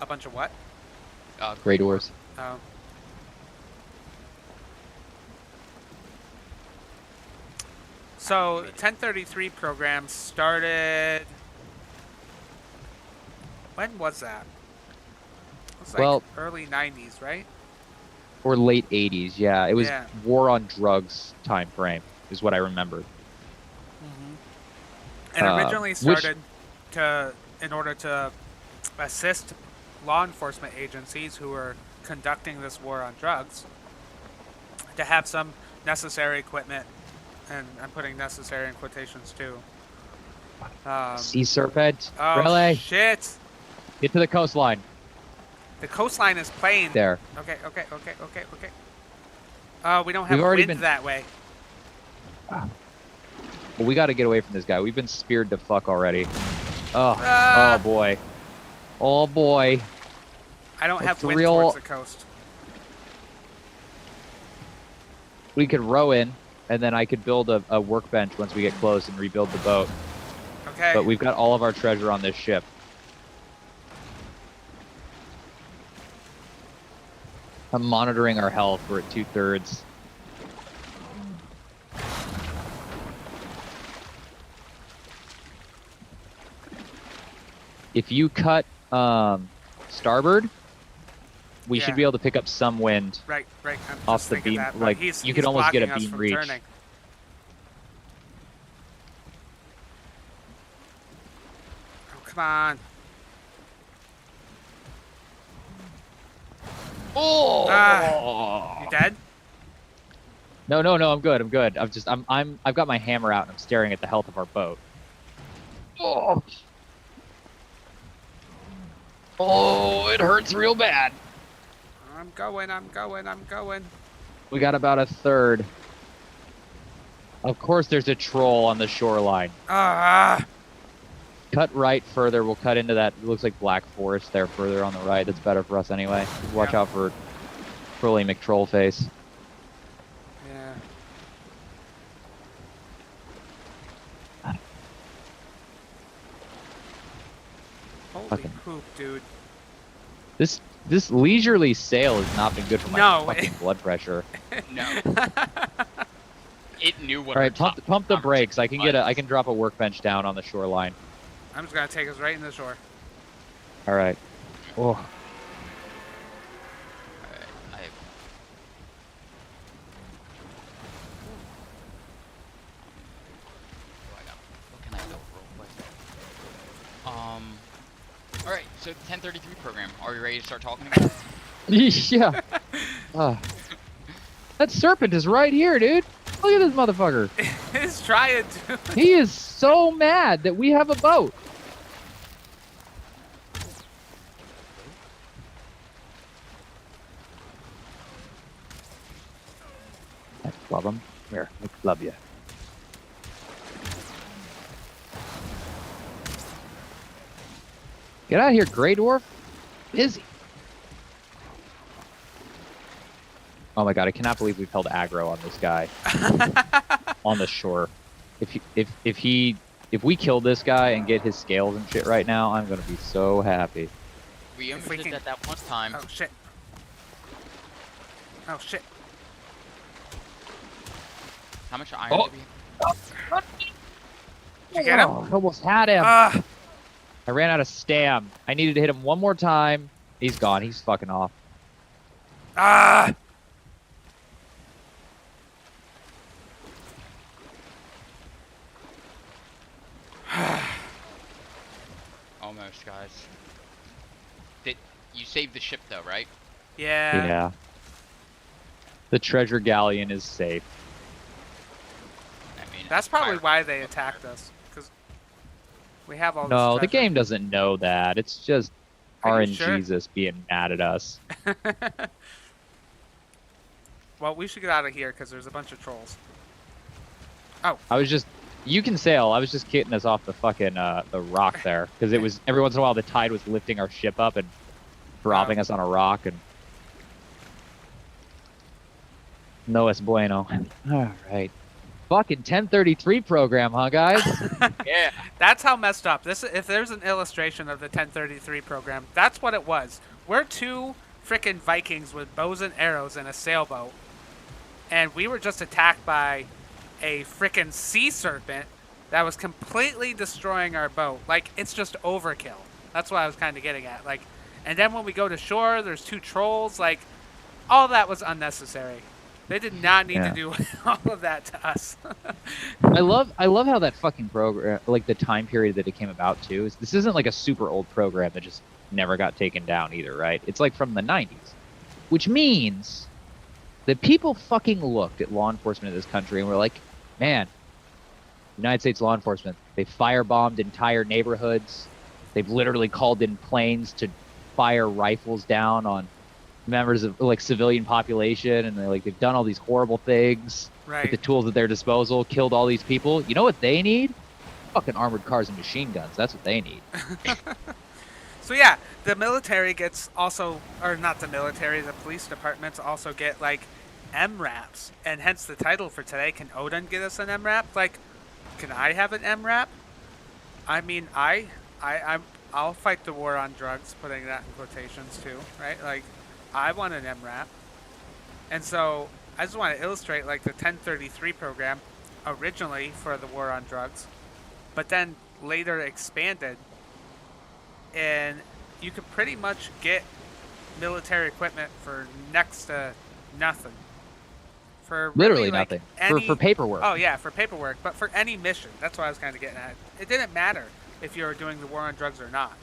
A bunch of what? Grey doors. Oh. So 1033 program started. When was that? It was like Well- early 90s, right? Or late 80s, yeah. It was Yeah. war on drugs time frame, is what I remember. And originally which- started in order to assist law enforcement agencies who were conducting this war on drugs to have some necessary equipment, and I'm putting necessary in quotations too. Sea serpent. Oh Really? shit! Get to the coastline. The coastline is plain. There. Okay. We don't have We've already wind been- that way. Well, we got to get away from this guy. We've been speared to fuck already. Oh, Ah! oh boy. Oh boy. I don't have It's wind real- towards the coast. We could row in, and then I could build a workbench once we get close and rebuild the boat. Okay. But we've got all of our treasure on this ship. I'm monitoring our health. We're at 2/3. If you cut starboard, we Yeah. should be able to pick up some wind. Right. I'm Off just the thinking beam, that, but like, he's you could almost get a blocking us beam from reach. turning. Oh, come on. Oh! You dead? No, I'm good. I've got my hammer out and I'm staring at the health of our boat. Oh, it hurts real bad. I'm going. We got about 1/3. Of course there's a troll on the shoreline. Ah! Cut right further, we'll cut into that, it looks like black forest there further on the right. That's better for us anyway. Just watch Yeah. out for Trolley McTrollface. Yeah. Holy Fucking- poop, dude. This leisurely sail has not been good for my No, fucking blood pressure. No. It knew what. All right, our pump the top brakes. I can conversation I can drop a workbench down on the shoreline. I'm just gonna take us right in the shore. All right. Oh, was. Alright, what can I go real quick? Alright, so 1033 program. Are we ready to start talking again? yeah. That serpent is right here, dude. Look at this motherfucker. He's trying to. He is so mad that we have a boat. I love him. Here, I love you. Get out of here, Grey Dwarf. Busy. Oh my god, I cannot believe we've held aggro on this guy on the shore. If we kill this guy and get his scales and shit right now, I'm gonna be so happy. We If we understood can- that one time. Oh shit. Oh shit. How much iron Oh. do we have? Did you get him? Oh, almost had him. Ah. I ran out of stam. I needed to hit him one more time. He's gone. He's fucking off. Ah. Almost, guys. You saved the ship, though, right? Yeah. Yeah. The treasure galleon is safe. I mean, That's it's probably pirate. why they attacked us. Because we have all No, this the treasure. game doesn't know that. It's just Are you RNG sure? Jesus being mad at us. Well, we should get out of here because there's a bunch of trolls. I was just, you can sail. I was just getting us off the fucking the rock there because it was every once in a while the tide was lifting our ship up and dropping us on a rock and. No es bueno. All right. Fucking 1033 program, huh, guys? Yeah. That's how messed up. If there's an illustration of the 1033 program, that's what it was. We're two frickin' Vikings with bows and arrows in a sailboat, and we were just attacked by a frickin' sea serpent that was completely destroying our boat. Like, it's just overkill. That's what I was kind of getting at. Like, and then when we go to shore, there's two trolls. Like, all that was unnecessary. They did not need Yeah. to do all of that to us. I love how that fucking program, like the time period that it came about too. This isn't like a super old program that just never got taken down either, right? It's like from the 90s, which means that people fucking looked at law enforcement in this country and were like, man, United States law enforcement, they firebombed entire neighborhoods. They've literally called in planes to fire rifles down on members of like civilian population, and they've done all these horrible things with the Right. tools at their disposal, killed all these people. You know what they need? Fucking armored cars and machine guns. That's what they need. So yeah, the military gets also, or not the military, the police departments also get like MRAPs, and hence the title for today. Can Odin get us an MRAP? Like, can I have an MRAP? I mean, I'll fight the war on drugs, putting that in quotations too, right? Like, I want an MRAP, and so I just want to illustrate like the 1033 program originally for the war on drugs, but then later expanded, and you could pretty much get military equipment for next to nothing. For Literally really, like, nothing. any- For paperwork. Oh yeah, for paperwork, but for any mission. That's what I was kind of getting at. It didn't matter if you were doing the war on drugs or not.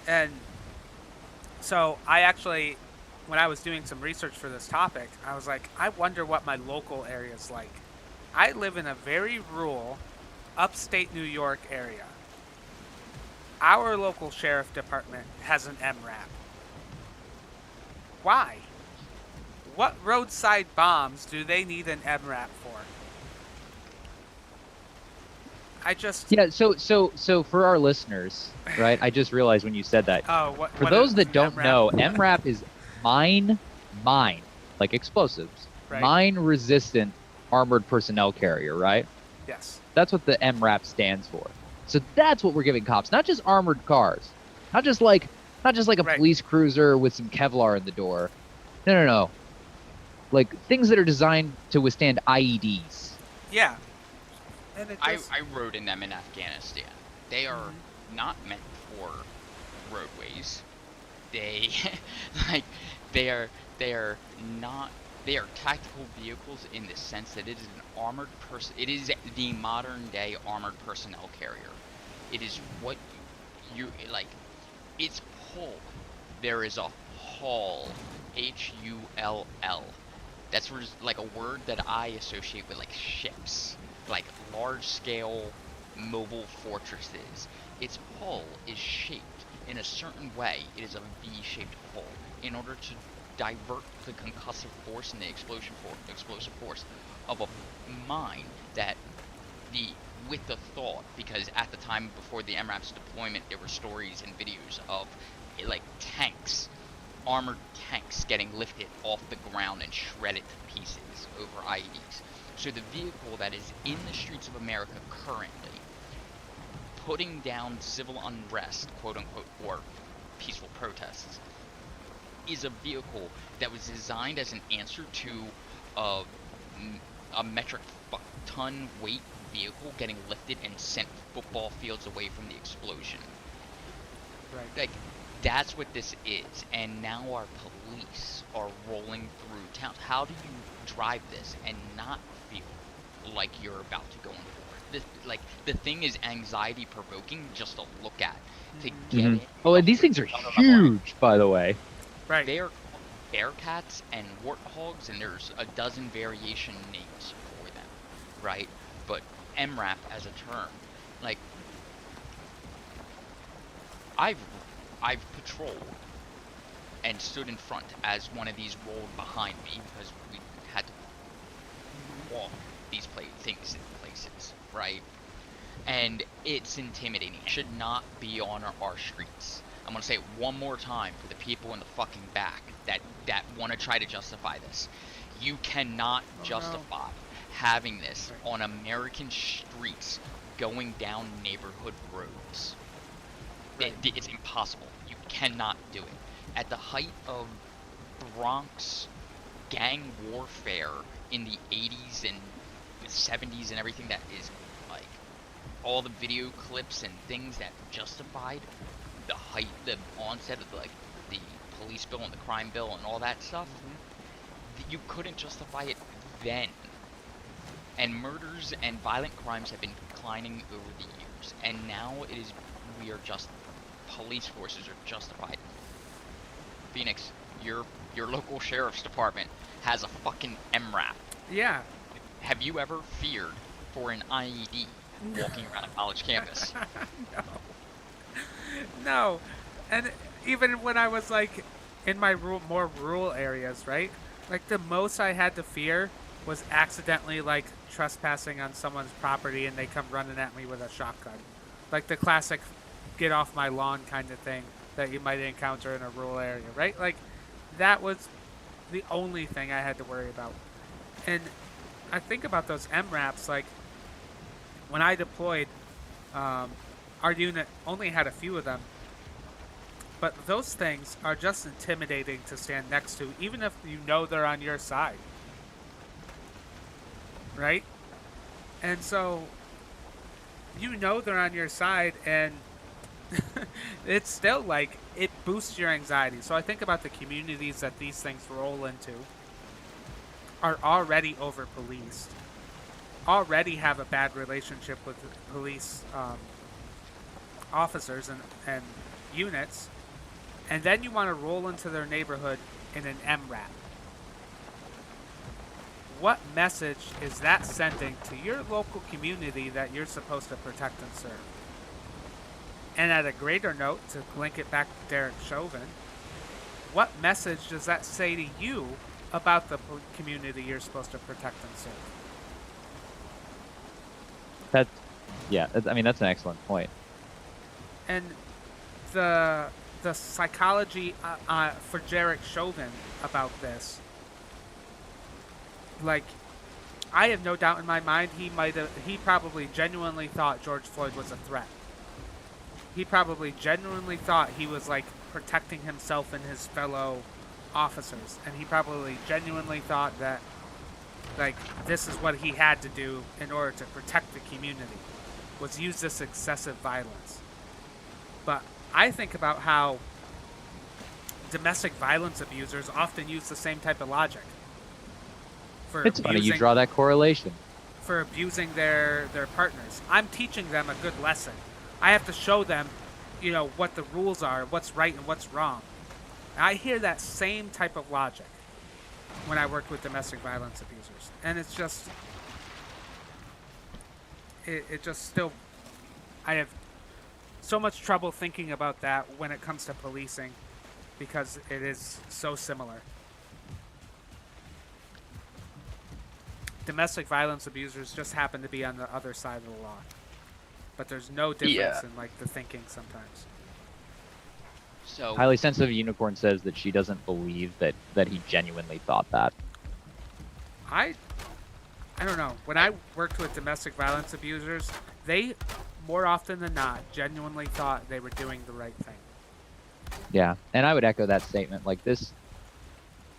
And so I actually, when I was doing some research for this topic, I was like, I wonder what my local area is like. I live in a very rural, upstate New York area. Our local sheriff department has an MRAP. Why? What roadside bombs do they need an MRAP for? I just... Yeah, so for our listeners, right? I just realized when you said that. Oh, For what those is that an don't MRAP? know, MRAP is mine, like explosives, Right. mine-resistant armored personnel carrier, right? Yes. That's what the MRAP stands for. So that's what we're giving cops, not just armored cars, not just like a Right. police cruiser with some Kevlar in the door. No. Like things that are designed to withstand IEDs. Yeah. And it I just... rode in them in Afghanistan. They are not meant for roadways. They they are not, they are tactical vehicles in the sense that it is an armored it is the modern day armored personnel carrier. It is what you like, its hull. There is a hull, Hull. That's like a word that I associate with like ships, like large scale mobile fortresses. Its hull is shaped in a certain way. It is a V-shaped hull in order to divert the concussive force and the explosive force of a mine that with the thought, because at the time before the MRAP's deployment, there were stories and videos of like tanks, armored tanks getting lifted off the ground and shredded to pieces over IEDs. So the vehicle that is in the streets of America currently putting down civil unrest, quote unquote, or peaceful protests, is a vehicle that was designed as an answer to a, a metric ton weight vehicle getting lifted and sent football fields away from the explosion. Right. Like, that's what this is. And now our police are rolling through towns. How do you drive this and not feel like you're about to go into war? The thing is anxiety provoking just to look at. To get in. Oh, and these things are huge, by the way. Right. They are bearcats and warthogs, and there's a dozen variation names for them, right? But MRAP as a term, like, I've patrolled and stood in front as one of these rolled behind me because we had to walk these things in places, right? And it's intimidating. It should not be on our streets. I'm gonna say it one more time for the people in the fucking back that want to try to justify this. You cannot justify having this on American streets going down neighborhood roads. Right. It's impossible. You cannot do it. At the height of Bronx gang warfare in the 80s and 70s and everything, that is like all the video clips and things that justified the onset of like the police bill and the crime bill and all that stuff. You couldn't justify it then. And murders and violent crimes have been declining over the years, and now police forces are justified. Phoenix, your local sheriff's department has a fucking MRAP. Yeah. Have you ever feared for an IED walking around a college campus? No. And even when I was like in my more rural areas, right? Like the most I had to fear was accidentally like trespassing on someone's property and they come running at me with a shotgun. Like the classic get off my lawn kind of thing that you might encounter in a rural area, right? Like that was the only thing I had to worry about. And I think about those MRAPs, like when I deployed, our unit only had a few of them, but those things are just intimidating to stand next to, even if you know they're on your side, right? And so you know they're on your side, and it's still like it boosts your anxiety. So I think about the communities that these things roll into are already over policed, already have a bad relationship with police officers and units, and then you want to roll into their neighborhood in an MRAP. What message is that sending to your local community that you're supposed to protect and serve? And at a greater note, to link it back to Derek Chauvin, what message does that say to you about the community you're supposed to protect and serve? That's an excellent point. And the psychology for Derek Chauvin about this, like, I have no doubt in my mind he probably genuinely thought George Floyd was a threat. He probably genuinely thought he was like protecting himself and his fellow officers, and he probably genuinely thought that like this is what he had to do in order to protect the community, was use this excessive violence. But I think about how domestic violence abusers often use the same type of logic. It's funny you draw that correlation. For abusing their partners. I'm teaching them a good lesson. I have to show them, what the rules are, what's right and what's wrong. I hear that same type of logic when I work with domestic violence abusers. And it's just, it just still, I have so much trouble thinking about that when it comes to policing because it is so similar. Domestic violence abusers just happen to be on the other side of the law. But there's no difference in like the thinking sometimes. So Highly Sensitive Unicorn says that she doesn't believe that he genuinely thought that. I don't know. When I worked with domestic violence abusers, they more often than not, genuinely thought they were doing the right thing. Yeah, and I would echo that statement. Like this,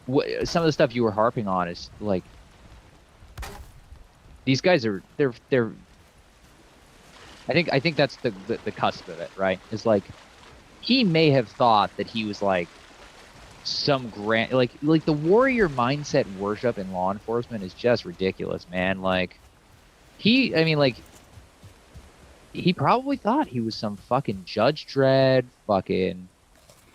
some of the stuff you were harping on is like these guys are they're. I think that's the cusp of it, right? Is like he may have thought that he was like some grand like the warrior mindset worship in law enforcement is just ridiculous, man. Like I mean, like he probably thought he was some fucking Judge Dredd, fucking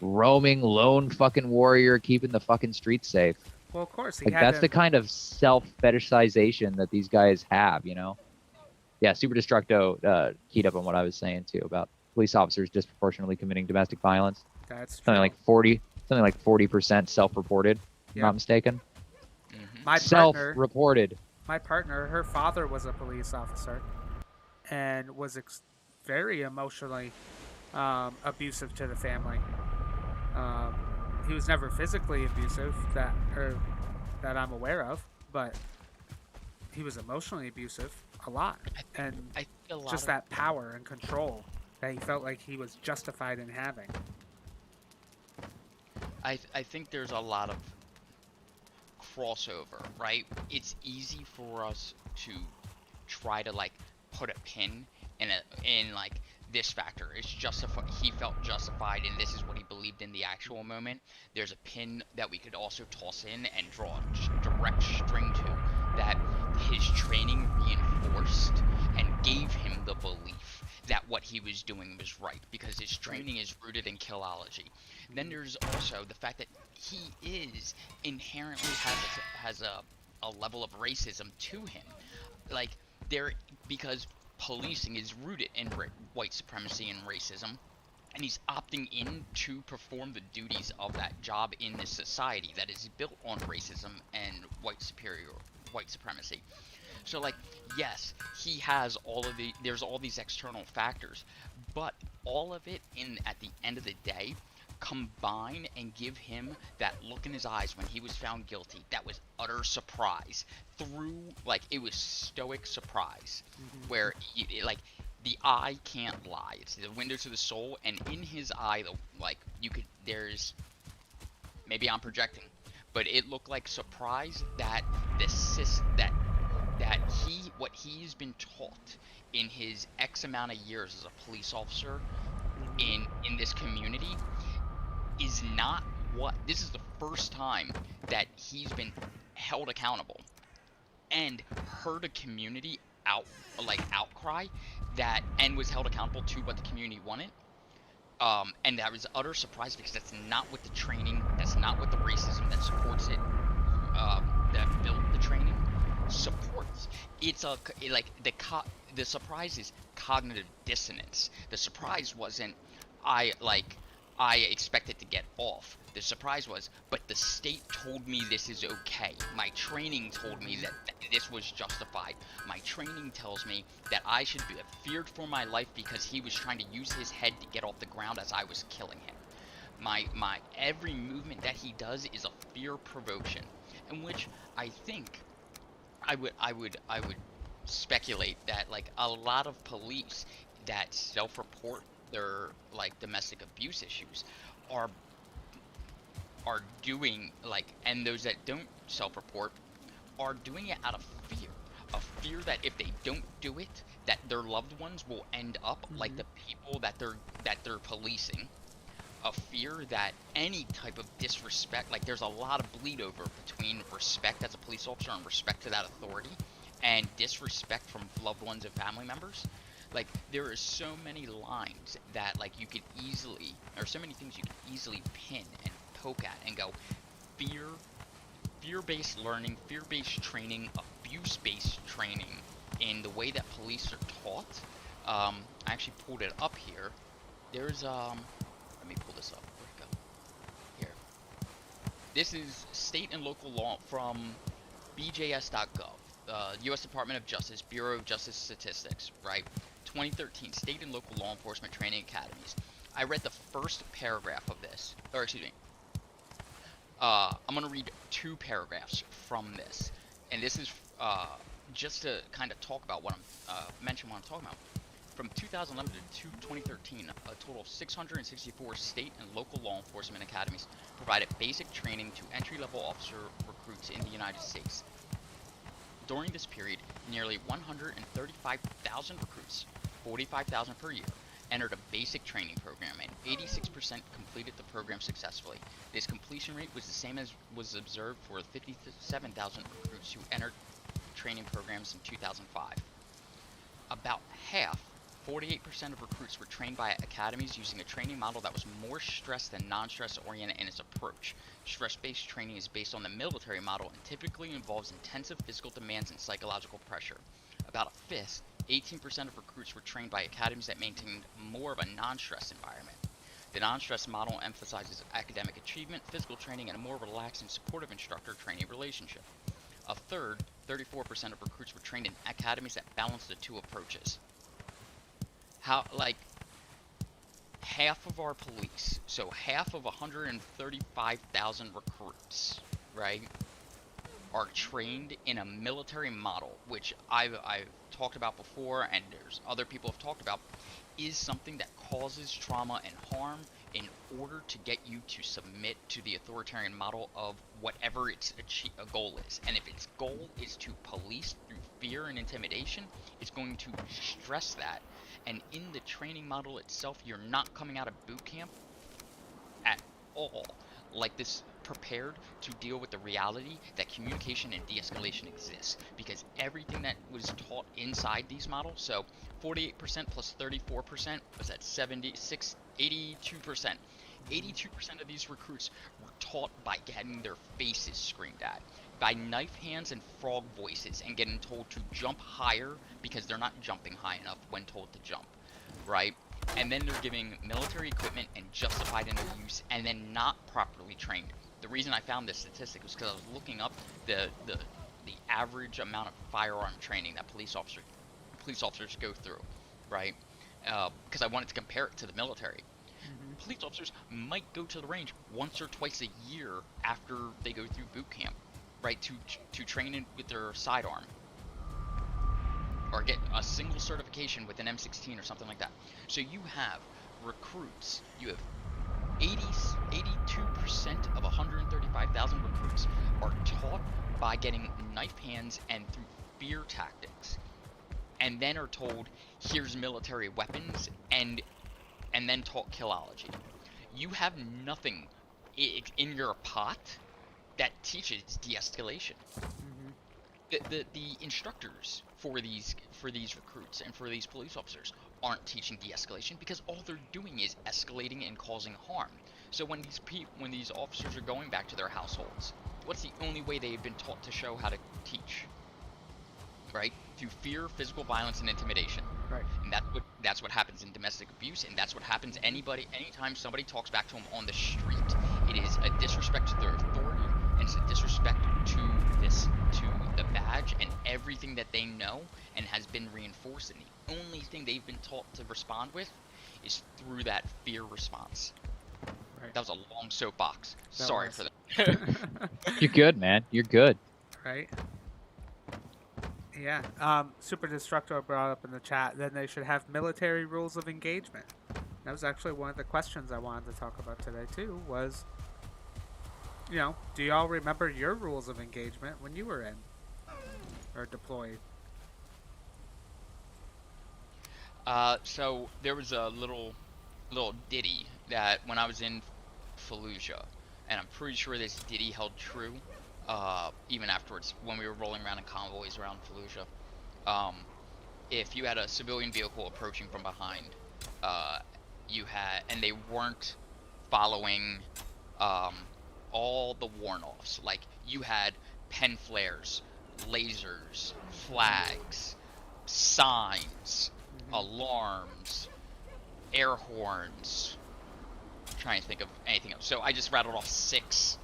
roaming lone fucking warrior keeping the fucking streets safe. Well, of course, he Like had that's to. the kind of self fetishization that these guys have, you know? Yeah, Super Destructo keyed up on what I was saying too about police officers disproportionately committing domestic violence. That's true. Something like 40% self-reported, if I'm Yep. not mistaken. Mm-hmm. My partner, Self-reported. her father was a police officer, and was very emotionally abusive to the family. Um, he was never physically abusive that I'm aware of, but he was emotionally abusive a lot, and I think a lot just of that power and control that he felt like he was justified in having. I think there's a lot of crossover, right? It's easy for us to try to like put a pin in like this factor. It's justified. He felt justified, and this is what he believed in the actual moment. There's a pin that we could also toss in and draw a direct string to that his training reinforced and gave him the belief that what he was doing was right because his training is rooted in killology. Then there's also the fact that he is inherently has a level of racism to him, like there because policing is rooted in white supremacy and racism, and he's opting in to perform the duties of that job in this society that is built on racism and white supremacy. So like, yes, he has there's all these external factors, but all of it at the end of the day combine and give him that look in his eyes when he was found guilty. That was utter surprise. It was stoic surprise, where like the eye can't lie. It's the window to the soul, and in his eye, there's, maybe I'm projecting, but it looked like surprise that what he's been taught in his X amount of years as a police officer in this community is not what. This is the first time that he's been held accountable and heard a community outcry and was held accountable to what the community wanted. And that was utter surprise because that's not what the training, that's not what the racism that supports it, that built the training supports. It's the surprise is cognitive dissonance. The surprise wasn't I expected to get off. The surprise was, but the state told me this is okay. My training told me that this was justified. My training tells me that I should be feared for my life because he was trying to use his head to get off the ground as I was killing him. My every movement that he does is a fear provocation, in which I think I would speculate that like a lot of police that self-report their like domestic abuse issues are doing and those that don't self-report are doing it out of fear that if they don't do it, that their loved ones will end up like the people that they're policing. A fear that any type of disrespect, like there's a lot of bleed over between respect as a police officer and respect to that authority, and disrespect from loved ones and family members. Like there are so many lines that like you could easily, or so many things you could easily pin and poke at and go, fear-based learning, fear-based training, abuse-based training in the way that police are taught. I actually pulled it up here. There's let me pull this up. Where'd it go? Here. This is state and local law from bjs.gov, U.S. Department of Justice, Bureau of Justice Statistics, right? 2013, state and local law enforcement training academies. I read the first paragraph of this, or excuse me. I'm gonna read 2 paragraphs from this, and this is just to kind of talk about what mention what I'm talking about. From 2011 to 2013, a total of 664 state and local law enforcement academies provided basic training to entry-level officer recruits in the United States. During this period, nearly 135,000 recruits, 45,000 per year, entered a basic training program, and 86% completed the program successfully. This completion rate was the same as was observed for 57,000 recruits who entered training programs in 2005. About half, 48% of recruits were trained by academies using a training model that was more stress than non-stress oriented in its approach. Stress-based training is based on the military model and typically involves intensive physical demands and psychological pressure. About a fifth, 18% of recruits were trained by academies that maintained more of a non-stress environment. The non-stress model emphasizes academic achievement, physical training, and a more relaxed and supportive instructor-trainee relationship. A third, 34% of recruits were trained in academies that balance the two approaches. Half of our police, so half of 135,000 recruits, right, are trained in a military model, which I've talked about before, and there's other people have talked about, is something that causes trauma and harm in order to get you to submit to the authoritarian model of whatever its goal is. And if its goal is to police through fear and intimidation, it's going to stress that. And in the training model itself, you're not coming out of boot camp at all like this prepared to deal with the reality that communication and de-escalation exists, because everything that was taught inside these models, so 48% plus 34% was at 76, 82%. 82% of these recruits were taught by getting their faces screamed at, by knife hands and frog voices, and getting told to jump higher because they're not jumping high enough when told to jump, right? And then they're giving military equipment and justified in their use, and then not properly trained. The reason I found this statistic was because I was looking up the average amount of firearm training that police officers go through, right? Because I wanted to compare it to the military. Police officers might go to the range once or twice a year after they go through boot camp, right, to train in with their sidearm, or get a single certification with an M16 or something like that. So you have recruits, you have 82% of 135,000 recruits are taught by getting knife hands and through fear tactics, and then are told, here's military weapons, and then taught killology. You have nothing in your pot that teaches de-escalation. The instructors for these recruits and for these police officers aren't teaching de-escalation, because all they're doing is escalating and causing harm. So when these officers are going back to their households, what's the only way they've been taught to show how to teach? Right? Through fear, physical violence, and intimidation. Right. And that's what happens in domestic abuse, and that's what happens anytime somebody talks back to them on the street. It is a disrespect to their authority, and it's a disrespect to the badge and everything that they know and has been reinforced. And the only thing they've been taught to respond with is through that fear response. Right. That was a long soapbox. Sorry for that. You're good, man. You're good. Right. Yeah. Super Destructor brought up in the chat, then they should have military rules of engagement. That was actually one of the questions I wanted to talk about today too, was, do y'all remember your rules of engagement when you were in or deployed? So there was a little ditty that when I was in Fallujah, and I'm pretty sure this ditty held true even afterwards when we were rolling around in convoys around Fallujah. If you had a civilian vehicle approaching from behind, and they weren't following all the warn-offs, like you had pen flares, lasers, flags, signs, alarms, air horns. I'm trying to think of anything else. So I just rattled off six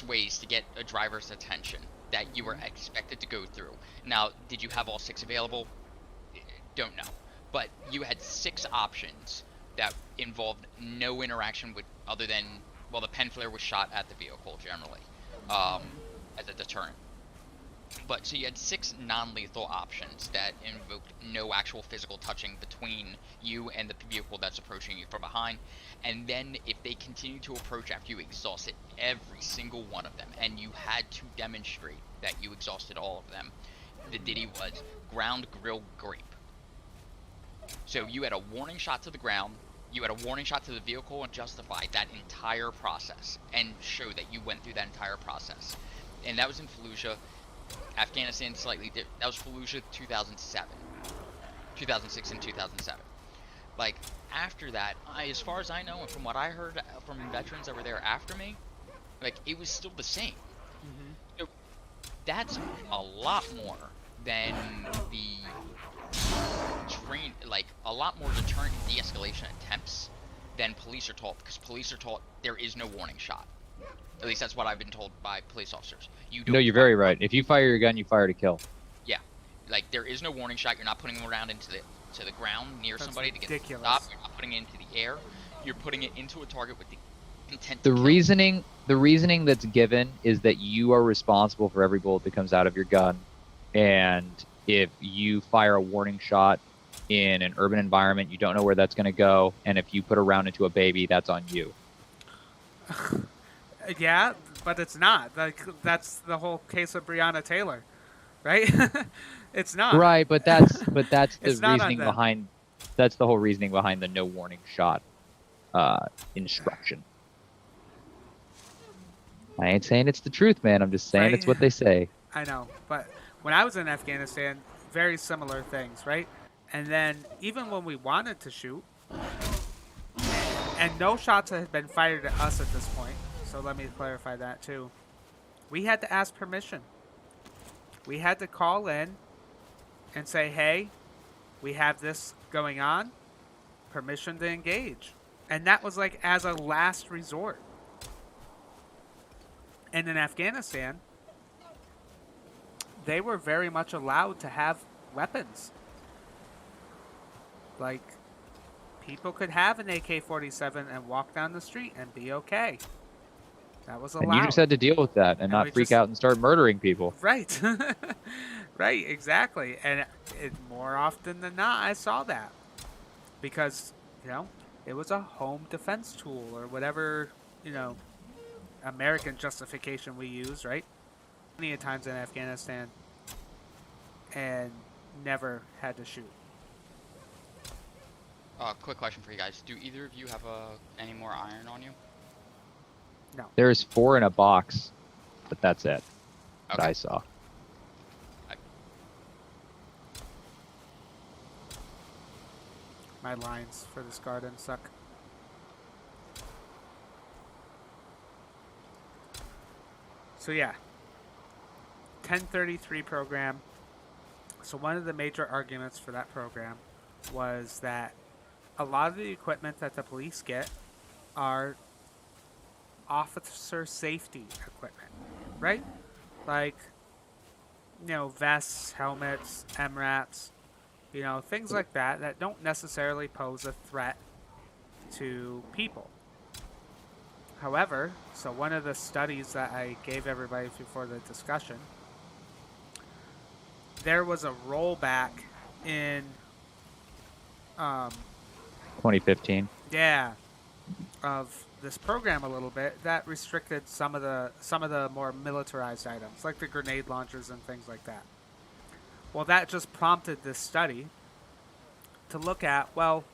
ways to get a driver's attention that you were expected to go through. Now, did you have all 6 available? Don't know. But you had 6 options that involved no interaction with other than, well, the pen flare was shot at the vehicle generally as a deterrent. But so you had 6 non-lethal options that invoked no actual physical touching between you and the vehicle that's approaching you from behind. And then if they continue to approach after you exhausted every single one of them, and you had to demonstrate that you exhausted all of them, the ditty was ground, grill, grape. So you had a warning shot to the ground, you had a warning shot to the vehicle, and justified that entire process and show that you went through that entire process. And that was in Fallujah. Afghanistan slightly different. That was Fallujah 2007, 2006 and 2007. Like, after that, as far as I know, and from what I heard from veterans that were there after me, like, it was still the same. So that's a lot more than the like a lot more deterrent and de-escalation attempts than police are taught, because police are taught there is no warning shot. At least that's what I've been told by police officers. You don't No, you're very right. If you fire your gun, you fire to kill. Yeah, like there is no warning shot. You're not putting them around into the ground near That's somebody ridiculous. to get stopped. You're not putting it into the air. You're putting it into a target with the intent The to kill. reasoning that's given is that you are responsible for every bullet that comes out of your gun, and if you fire a warning shot in an urban environment, you don't know where that's going to go, and if you put a round into a baby, that's on you. Yeah, but it's not. Like, that's the whole case of Breonna Taylor, right? It's not. Right, but that's the It's not on reasoning them. behind. That's the whole reasoning behind the no warning shot instruction. I ain't saying it's the truth, man. I'm just saying Right. it's what they say. I know, but when I was in Afghanistan, very similar things, right? And then even when we wanted to shoot, and no shots had been fired at us at this point, so let me clarify that too. We had to ask permission. We had to call in and say, hey, we have this going on, permission to engage. And that was like as a last resort. And in Afghanistan, they were very much allowed to have weapons. Like, people could have an AK-47 and walk down the street and be okay. That was allowed. And you just had to deal with that and And not we freak just- out and start murdering people. Right. Right, exactly. And more often than not, I saw that. Because, it was a home defense tool or whatever, American justification we use, right? Many times in Afghanistan and never had to shoot. Quick question for you guys. Do either of you have any more iron on you? There's 4 in a box, but that's it. That Okay. I saw. My lines for this garden suck. So yeah, 1033 program. So one of the major arguments for that program was that a lot of the equipment that the police get are officer safety equipment, right? Like, vests, helmets, MRAPs, things like that that don't necessarily pose a threat to people. However, so one of the studies that I gave everybody before the discussion, there was a rollback in 2015. of this program a little bit that restricted some of the more militarized items, like the grenade launchers and things like that. Well, that just prompted this study to look at, well,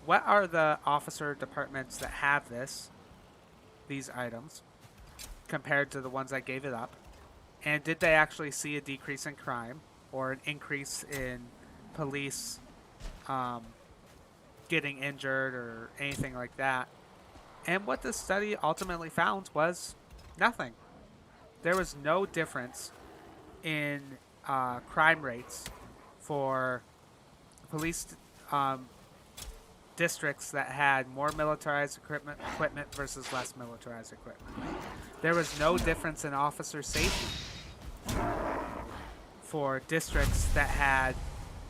what are the officer departments that have these items compared to the ones that gave it up, and did they actually see a decrease in crime or an increase in police getting injured or anything like that? And what the study ultimately found was nothing. There was no difference in crime rates for police districts that had more militarized equipment versus less militarized equipment. There was no difference in officer safety for districts that had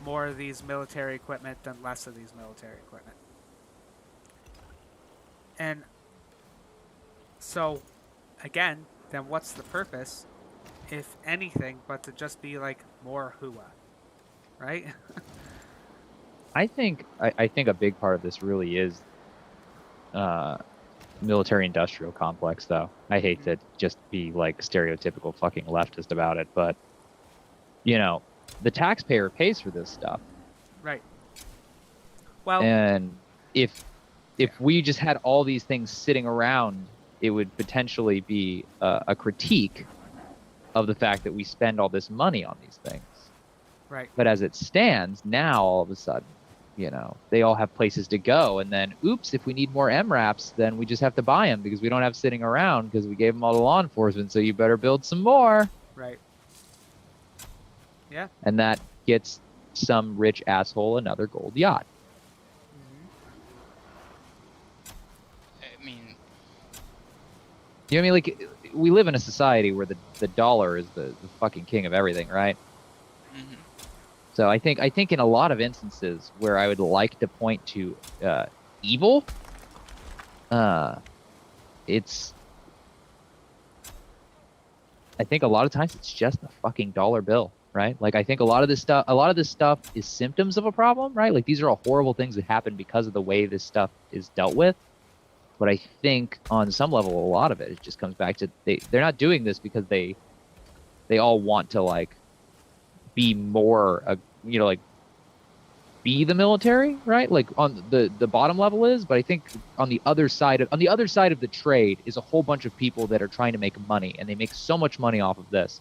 more of these military equipment than less of these military equipment. And so, again, then what's the purpose if anything, but to just be like more hua, right? I think a big part of this really is military industrial complex, though. I hate to just be like stereotypical fucking leftist about it, but you know, the taxpayer pays for this stuff. Right. Well, And if we just had all these things sitting around, it would potentially be a critique of the fact that we spend all this money on these things. right. But as it stands now, all of a sudden, you know, they all have places to go. And then, oops, if we need more MRAPs, then we just have to buy them because we don't have sitting around because we gave them all to law enforcement. So you better build some more. Right. Yeah. And that gets some rich asshole another gold yacht. I mean, You know what I mean? Like, we live in a society where the dollar is the fucking king of everything, right? mhm. So I think in a lot of instances where I would like to point to evil, it's I think a lot of times it's just the fucking dollar bill, right? Like I think a lot of this stuff is symptoms of a problem, right? Like these are all horrible things that happen because of the way this stuff is dealt with. But I think on some level, a lot of it just comes back to they're not doing this because they all want to like be more, you know, like be the military, right? Like on the bottom level is, but I think on the other side of the trade is a whole bunch of people that are trying to make money, and they make so much money off of this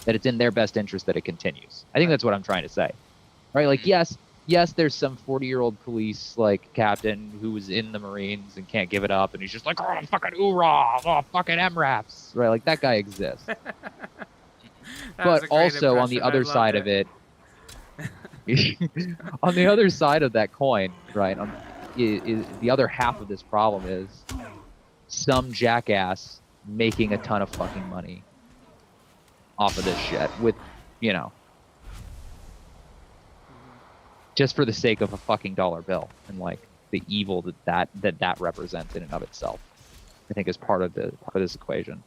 that it's in their best interest that it continues. I think that's what I'm trying to say, right? Like yes, there's some 40-year-old police like captain who was in the Marines and can't give it up, and he's just like, oh fucking hoorah, oh fucking MRAPs, right? Like that guy exists. That was But a great also on the impression. I other loved side of it, on the other side of that coin, right? Is the other half of this problem is some jackass making a ton of fucking money off of this shit with, you know, just for the sake of a fucking dollar bill and like the evil that represents in and of itself. I think is part of this equation.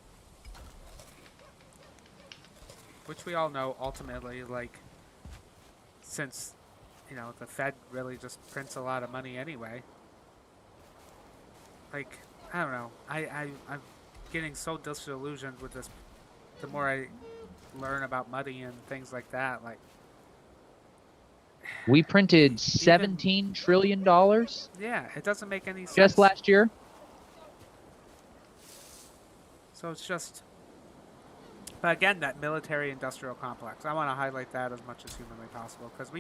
Which we all know ultimately, like, since, you know, the Fed really just prints a lot of money anyway. Like, I don't know. I'm getting so disillusioned with this. The more I learn about money and things like that, like, We printed $17 trillion yeah, it doesn't make any sense. just last year. So it's just. But again, that military-industrial complex, I want to highlight that as much as humanly possible because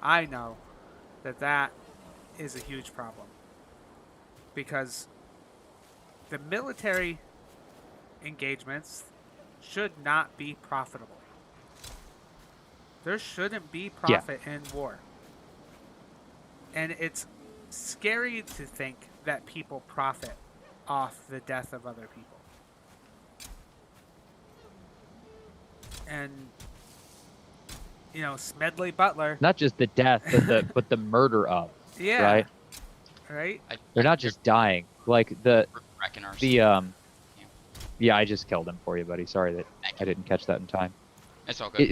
I know that is a huge problem. Because the military engagements should not be profitable. There shouldn't be profit in war. And it's scary to think that people profit off the death of other people. And, you know, Smedley Butler. Not just the death, but the murder of. Yeah. Right. Right. They're not just dying. Like the Yeah. Yeah, I just killed him for you, buddy. Sorry that I didn't catch that in time. It's all good.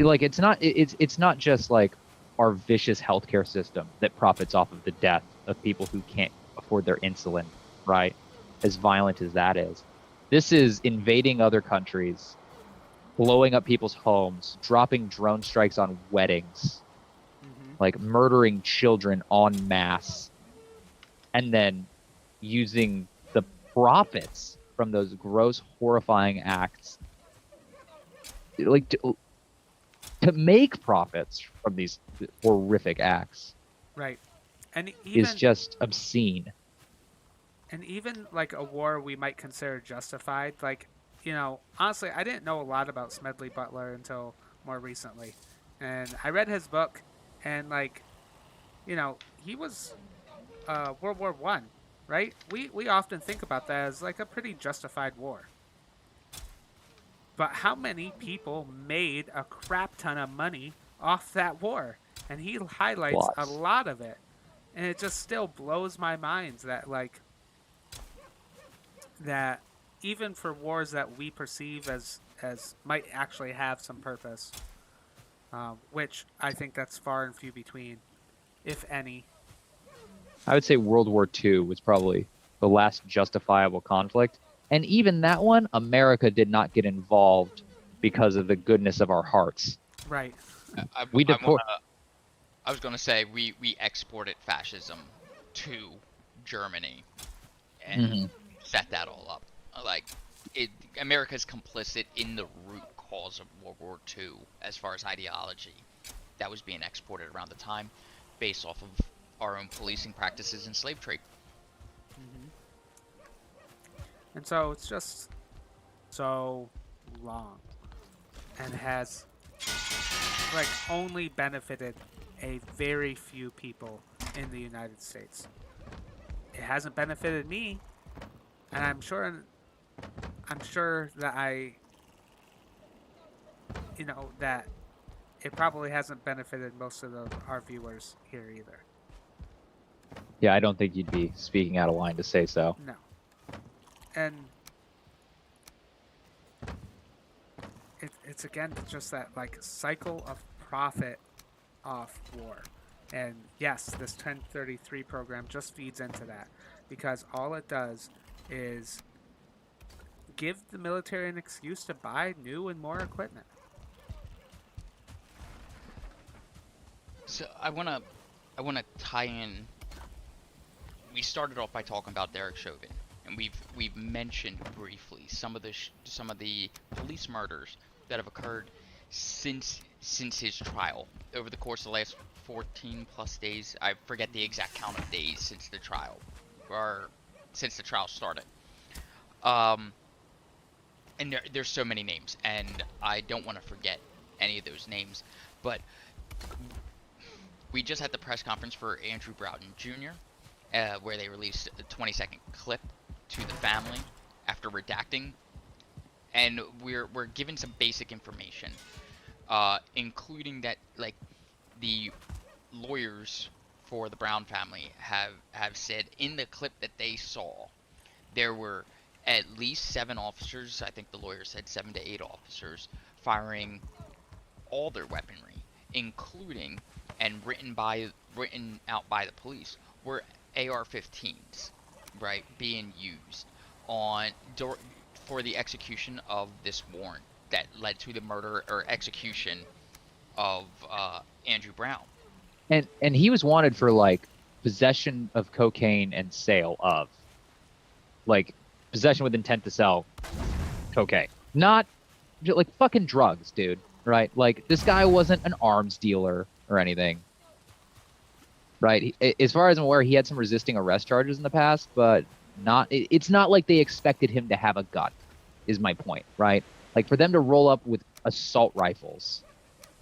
It's not just like our vicious healthcare system that profits off of the death of people who can't afford their insulin, right? As violent as that is. This is invading other countries, blowing up people's homes, dropping drone strikes on weddings, like murdering children en masse, and then using the profits from those gross, horrifying acts, like to make profits from these horrific acts. Right. And even is just obscene. And even like a war we might consider justified, like, you know, honestly, I didn't know a lot about Smedley Butler until more recently. And I read his book, and, like, you know, he was World War One, right? We often think about that as, like, a pretty justified war. But how many people made a crap ton of money off that war? And he highlights a lot of it. And it just still blows my mind that, like, that even for wars that we perceive as as might actually have some purpose, which I think that's far and few between, if any. I would say World War II was probably the last justifiable conflict. And even that one, America did not get involved because of the goodness of our hearts. Right. We deport. I was gonna say we exported fascism to Germany and set that all up. Like, America's complicit in the root cause of World War II as far as ideology that was being exported around the time, based off of our own policing practices and slave trade. And so it's just so long and has like only benefited a very few people in the United States. It hasn't benefited me, and I'm sure that that it probably hasn't benefited most of our viewers here either. Yeah, I don't think you'd be speaking out of line to say so. No. And it's again just that like cycle of profit off war. And yes, this 1033 program just feeds into that, because all it does is give the military an excuse to buy new and more equipment. So I wanna tie in. We started off by talking about Derek Chauvin, and we've mentioned briefly some of the police murders that have occurred since his trial over the course of the last 14 plus days. I forget the exact count of days since the trial, or since the trial started. And there's so many names, and I don't want to forget any of those names, but we just had the press conference for Andrew Broughton Jr., where they released a 20-second clip to the family after redacting, and we're given some basic information, including that like the lawyers for the Brown family have said in the clip that they saw there were at least 7 officers, I think the lawyer said 7 to 8 officers, firing all their weaponry, including and written out by the police were AR-15s, right, being used for the execution of this warrant that led to the murder or execution of Andrew Brown. And he was wanted for like possession of cocaine and sale of, like, possession with intent to sell cocaine, not like fucking drugs, dude. Right? Like, this guy wasn't an arms dealer or anything. Right? As far as I'm aware, he had some resisting arrest charges in the past, but it's not like they expected him to have a gun, is my point, right? Like, for them to roll up with assault rifles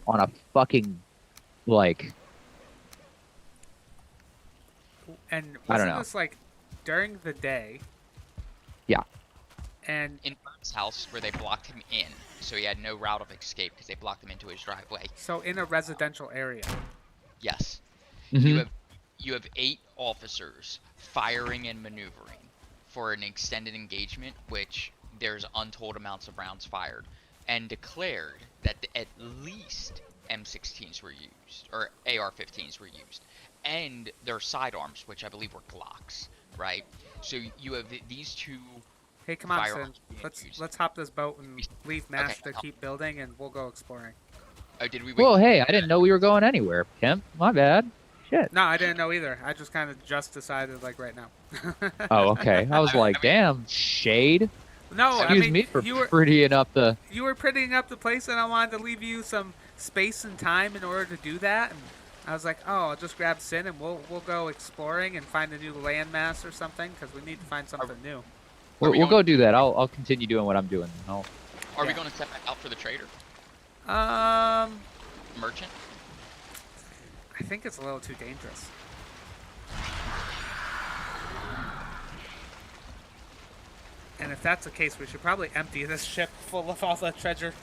on a fucking, like... And I don't wasn't know. this like during the day? Yeah. And in Burns' house, where they blocked him in, so he had no route of escape because they blocked him into his driveway. So in a residential area. Yes. Mhm. You have 8 officers firing and maneuvering for an extended engagement, which there's untold amounts of rounds fired, and declared that at least M16s were used, or AR-15s were used, and their sidearms, which I believe were Glocks, right? So you have these two. Hey, come on, Sin. firearms being used. Let's hop this boat and leave Mash Okay, to keep building, and we'll go exploring. Oh, did we? Whoa, hey, I didn't know we were going anywhere, Pimp. My bad. Shit. No, I didn't know either. I just kind of just decided, like, right now. Oh, okay. I was like, damn, shade. No, Excuse I mean, me for you were prettying up the... you were prettying up the place, and I wanted to leave you some space and time in order to do that. And I was like, oh, I'll just grab Sin, and we'll go exploring and find a new landmass or something, because we need to find something new. We'll go do that. I'll continue doing what I'm doing. Are we going to step back out for the trader? Merchant? I think it's a little too dangerous. And if that's the case, we should probably empty this ship full of all the treasure.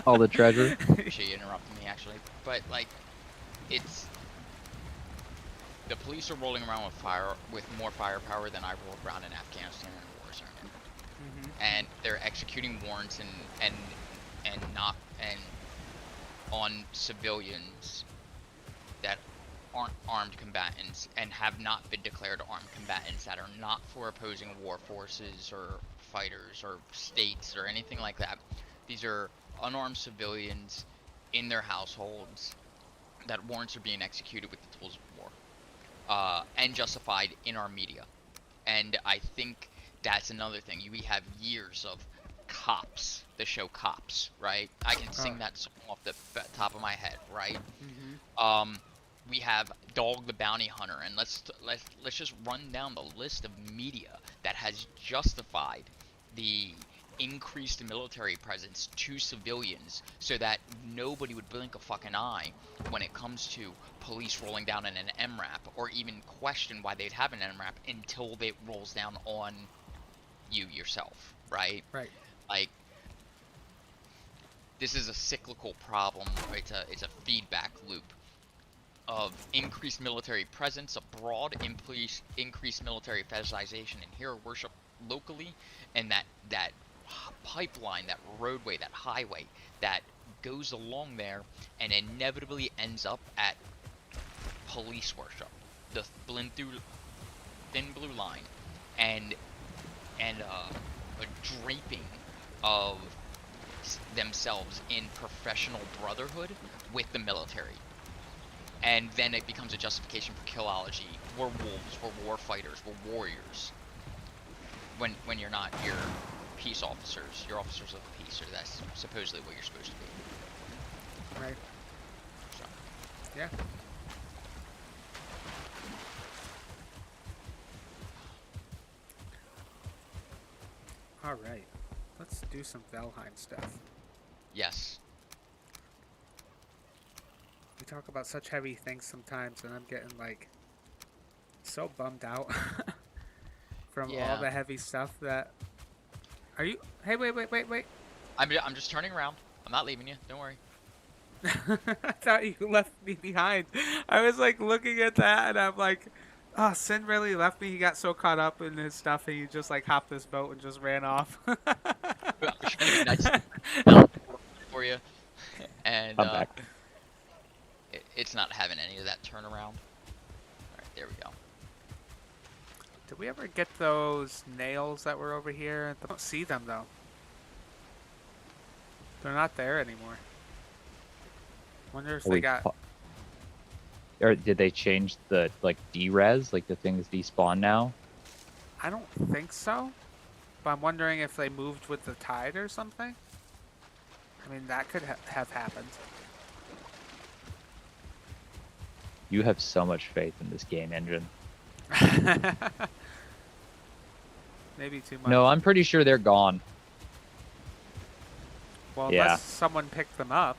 All the treasure. She interrupted me, actually. But, like, it's... The police are rolling around with more firepower than I rolled around in Afghanistan and Warzone. And they're executing warrants and and not and on civilians that aren't armed combatants and have not been declared armed combatants, that are not for opposing war forces or fighters or states or anything like that. These are unarmed civilians in their households that warrants are being executed with the tools of war, and justified in our media. And I think that's another thing. We have years of Cops, the show Cops, right? I can sing that song off the top of my head, right? Mm-hmm. We have Dog the Bounty Hunter, and let's just run down the list of media that has justified the increased military presence to civilians so that nobody would blink a fucking eye when it comes to police rolling down in an MRAP, or even question why they'd have an MRAP until it rolls down on you yourself, right? Right. Like, this is a cyclical problem. It's a feedback loop of increased military presence abroad, increased military fetishization and hero worship locally, and that pipeline, that roadway, that highway that goes along there and inevitably ends up at police worship, the thin blue line, and a draping of themselves in professional brotherhood with the military. And then it becomes a justification for killology. We're wolves, we're war fighters, we're warriors. When you're not, you're peace officers. You're officers of peace, or that's supposedly what you're supposed to be. Right. So. Yeah. All right. Let's do some Valheim stuff. Yes. We talk about such heavy things sometimes, and I'm getting like so bummed out from all the heavy stuff that. Are you? Hey, wait. I'm just turning around. I'm not leaving you. Don't worry. I thought you left me behind. I was like looking at that, and I'm like, oh, Sin really left me. He got so caught up in his stuff, and he just like hopped this boat and just ran off. I'm trying to be nice for you, and I'm back. it's not having any of that turnaround. All right, there we go. Did we ever get those nails that were over here? I don't see them though. They're not there anymore. Wonder if they got. Or did they change the like derez, like the things despawn now? I don't think so, but I'm wondering if they moved with the tide or something. I mean, that could have happened. You have so much faith in this game engine. Maybe too much. No, I'm pretty sure they're gone. Well, unless someone picked them up.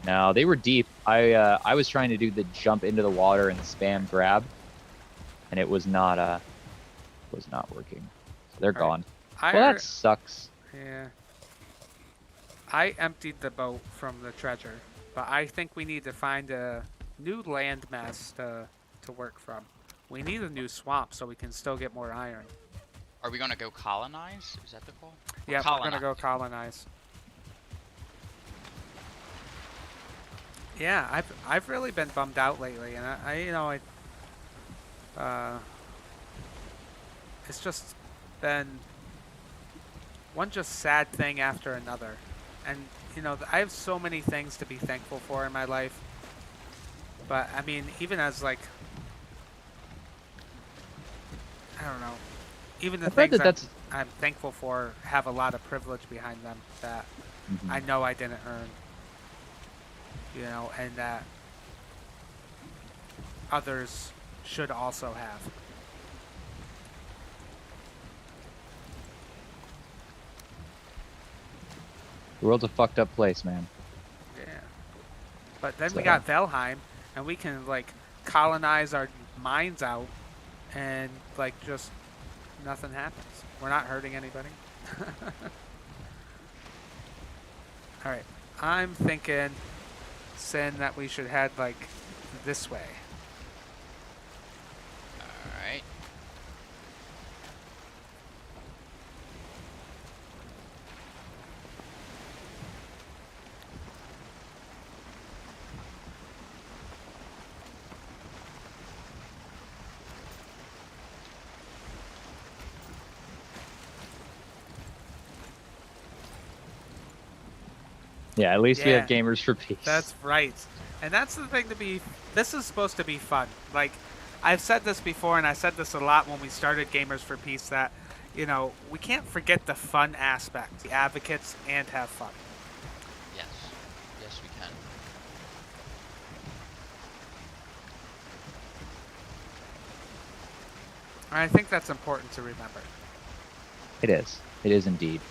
No, they were deep. I was trying to do the jump into the water and spam grab, and it was not working. So they're gone. Well, that sucks. Yeah. I emptied the boat from the treasure, but I think we need to find a new landmass to work from. We need a new swamp so we can still get more iron. Are we gonna go colonize? Is that the call? Yeah, we're gonna go colonize. Yeah, I've really been bummed out lately, and it's just been one just sad thing after another, and I have so many things to be thankful for in my life. But I mean, even as like, I don't know, even the things I'm thankful for have a lot of privilege behind them that I know I didn't earn. And that others should also have. The world's a fucked up place, man. Yeah. But then we got Valheim, and we can like colonize our minds out, and like just nothing happens. We're not hurting anybody. All right, I'm thinking, Sin, that we should head like this way. Alright. Yeah, at least we Yeah. have Gamers for Peace. That's right. And that's the thing to be. This is supposed to be fun. Like, I've said this before, and I said this a lot when we started Gamers for Peace, that, we can't forget the fun aspect, the advocates, and have fun. Yes. Yes, we can. And I think that's important to remember. It is. It is indeed.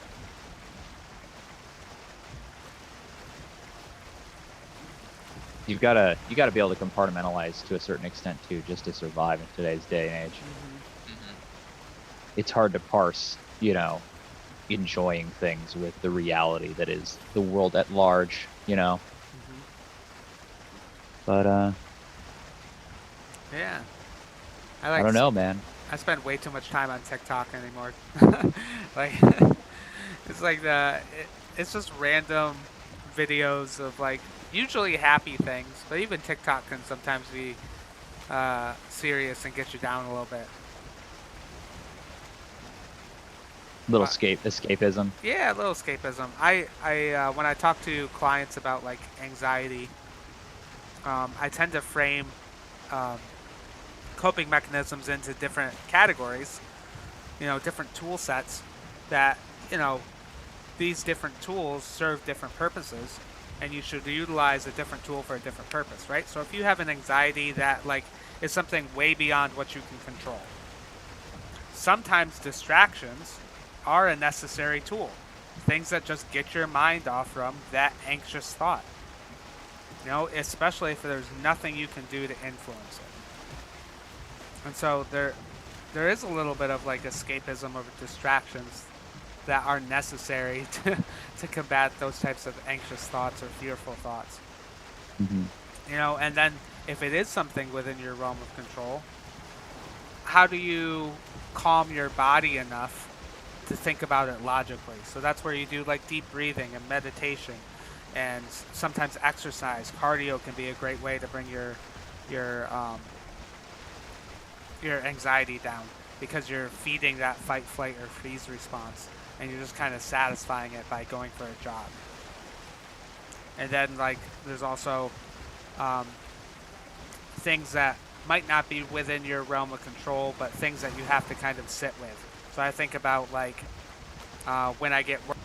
You gotta be able to compartmentalize to a certain extent too, just to survive in today's day and age. Mm-hmm. It's hard to parse, enjoying things with the reality that is the world at large, But Yeah. I don't know, man. I spend way too much time on TikTok anymore. Like, it's like it's just random videos of like usually happy things, but even TikTok can sometimes be serious and get you down a little bit. Little escapism. Yeah, a little escapism. I when I talk to clients about like anxiety, I tend to frame coping mechanisms into different categories, different tool sets that, these different tools serve different purposes, and you should utilize a different tool for a different purpose, right? So if you have an anxiety that like is something way beyond what you can control, sometimes distractions are a necessary tool. Things that just get your mind off from that anxious thought. Especially if there's nothing you can do to influence it. And so there is a little bit of like escapism or distractions that are necessary to combat those types of anxious thoughts or fearful thoughts. Mm-hmm. And then if it is something within your realm of control, how do you calm your body enough to think about it logically? So that's where you do like deep breathing and meditation, and sometimes exercise. Cardio can be a great way to bring your anxiety down, because you're feeding that fight, flight, or freeze response, and you're just kind of satisfying it by going for a jog. And then like there's also things that might not be within your realm of control, but things that you have to kind of sit with. So I think about like when I get work,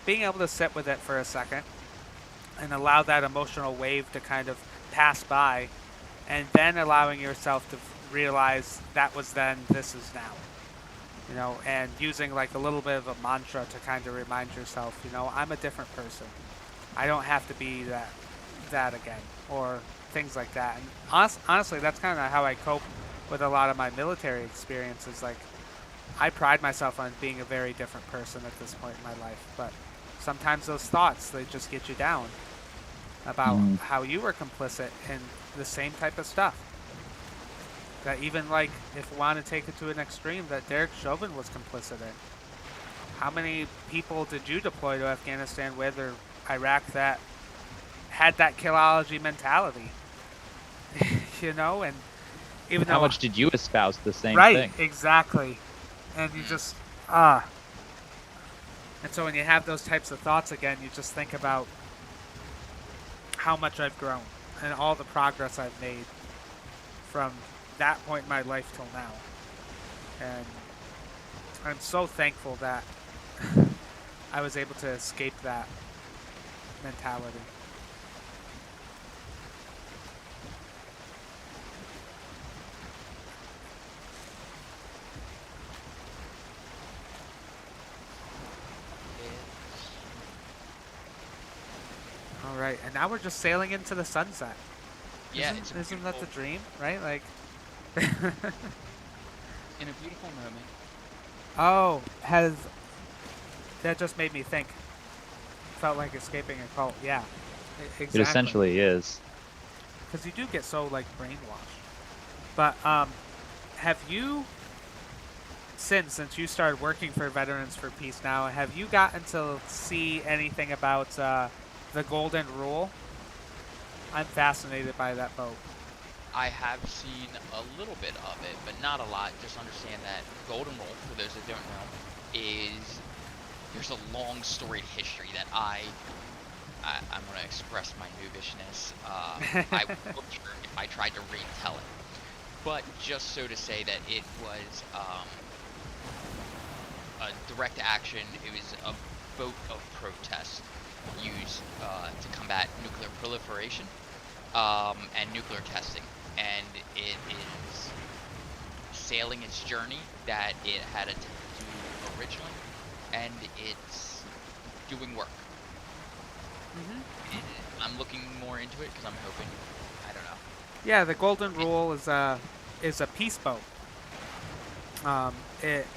being able to sit with it for a second and allow that emotional wave to kind of pass by, and then allowing yourself to realize that was then, this is now. And using like a little bit of a mantra to kind of remind yourself, I'm a different person. I don't have to be that again, or things like that. And honestly, that's kind of how I cope with a lot of my military experiences. Like, I pride myself on being a very different person at this point in my life, but sometimes those thoughts, they just get you down about how you were complicit in the same type of stuff. That even like, if we want to take it to an extreme, that Derek Chauvin was complicit in. How many people did you deploy to Afghanistan with, or Iraq, that had that killology mentality? And even How though, much did you espouse the same right, thing? exactly. And you just, And so when you have those types of thoughts again, you just think about how much I've grown and all the progress I've made from that point in my life till now. And I'm so thankful that I was able to escape that mentality. All right, and now we're just sailing into the sunset. Yeah, Isn't that the dream, right? Like, in a beautiful moment. oh, that just made me think. Felt like escaping a cult. Yeah, exactly. It essentially is. Because you do get so like brainwashed. But have you, since you started working for Veterans for Peace now, have you gotten to see anything about the Golden Rule? I'm fascinated by that boat. I have seen a little bit of it, but not a lot. Just understand that Golden Rule, for those that don't know, is, there's a long storied history that I I'm going to express my noobishness. I would butcher if I tried to retell it. But just so to say that it was a direct action, it was a vote of protest used to combat nuclear proliferation and nuclear testing. And it is sailing its journey that it had attempted to do originally, and it's doing work. I'm looking more into it because I'm hoping, I don't know. Yeah, the Golden Rule is a peace boat. It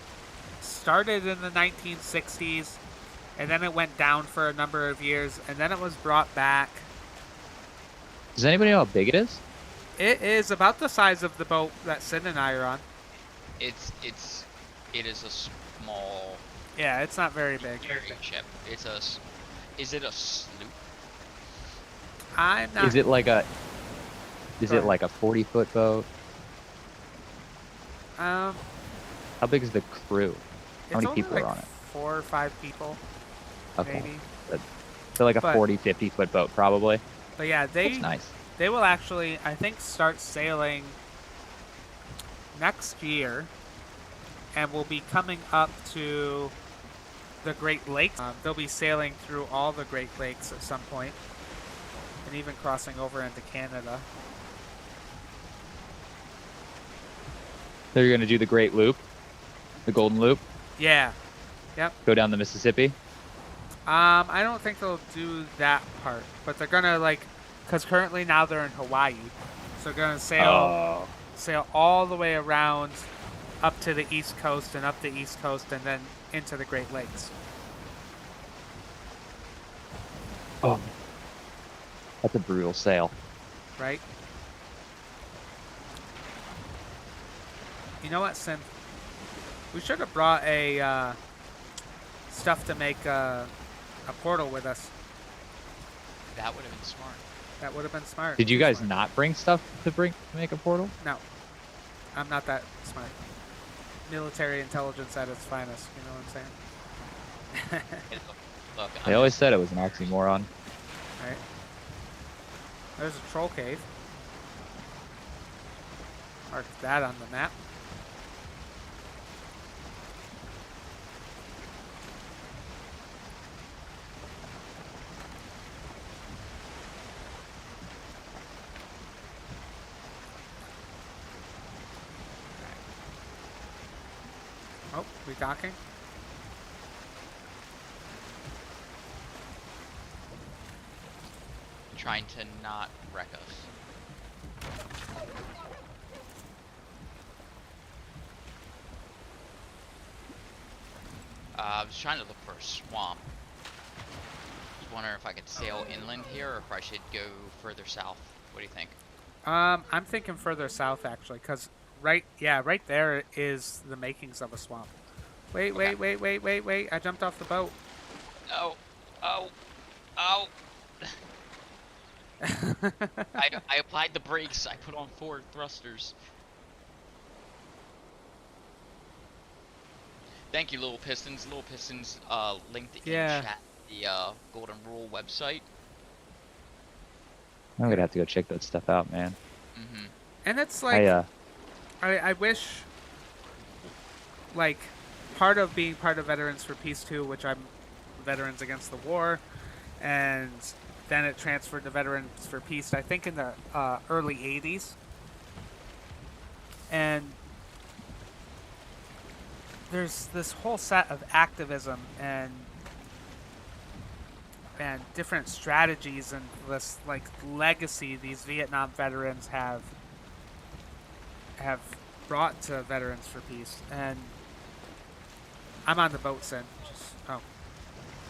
started in the 1960s, and then it went down for a number of years, and then it was brought back. Does anybody know how big it is? It is about the size of the boat that Sin and I are on. It is a small Yeah, it's not very big. ship. Is it a sloop? I'm not. Is it like a Go ahead. 40-foot boat? Um, How big is the crew? it's How many only people like are on it? 4 or 5 people, Okay. maybe. So like a But- 40-50-foot boat, probably. But yeah, That's nice. they will actually, I think, start sailing next year, and will be coming up to the Great Lakes. They'll be sailing through all the Great Lakes at some point, and even crossing over into Canada. So you're gonna do the Great Loop, the Golden Loop, Yeah. go down the Mississippi. I don't think they'll do that part, but they're gonna because currently now they're in Hawaii, so they're gonna sail all the way around up to the East Coast and up the East Coast and then into the Great Lakes. Oh, that's a brutal sail. Right? You know what, Sin? We should have brought a stuff to make a portal with us. That would have been smart. That would have been smart. Did you Too guys smart. not bring stuff to make a portal? No. I'm not that smart. Military intelligence at its finest, you know what I'm saying? Look, They always said it was an oxymoron. Right. There's a troll cave. Mark that on the map. Oh, we docking? trying to not wreck us. I was trying to look for a swamp. I was wondering if I could sail inland here or if I should go further south. What do you think? I'm thinking further south actually, because right there is the makings of a swamp. Wait, Okay. wait! I jumped off the boat. Oh, oh, oh! I applied the brakes. I put on forward thrusters. Thank you, Little Pistons. Little Pistons linked in Yeah. chat the Golden Rule website. I'm gonna have to go check that stuff out, man. Mm-hmm. And it's like I I wish, like, part of being part of Veterans for Peace 2, which I'm Veterans Against the War, and then it transferred to Veterans for Peace, I think in the early 80s. And there's this whole set of activism and different strategies and this, like, legacy these Vietnam veterans have brought to Veterans for Peace. And I'm on the boat, Sin.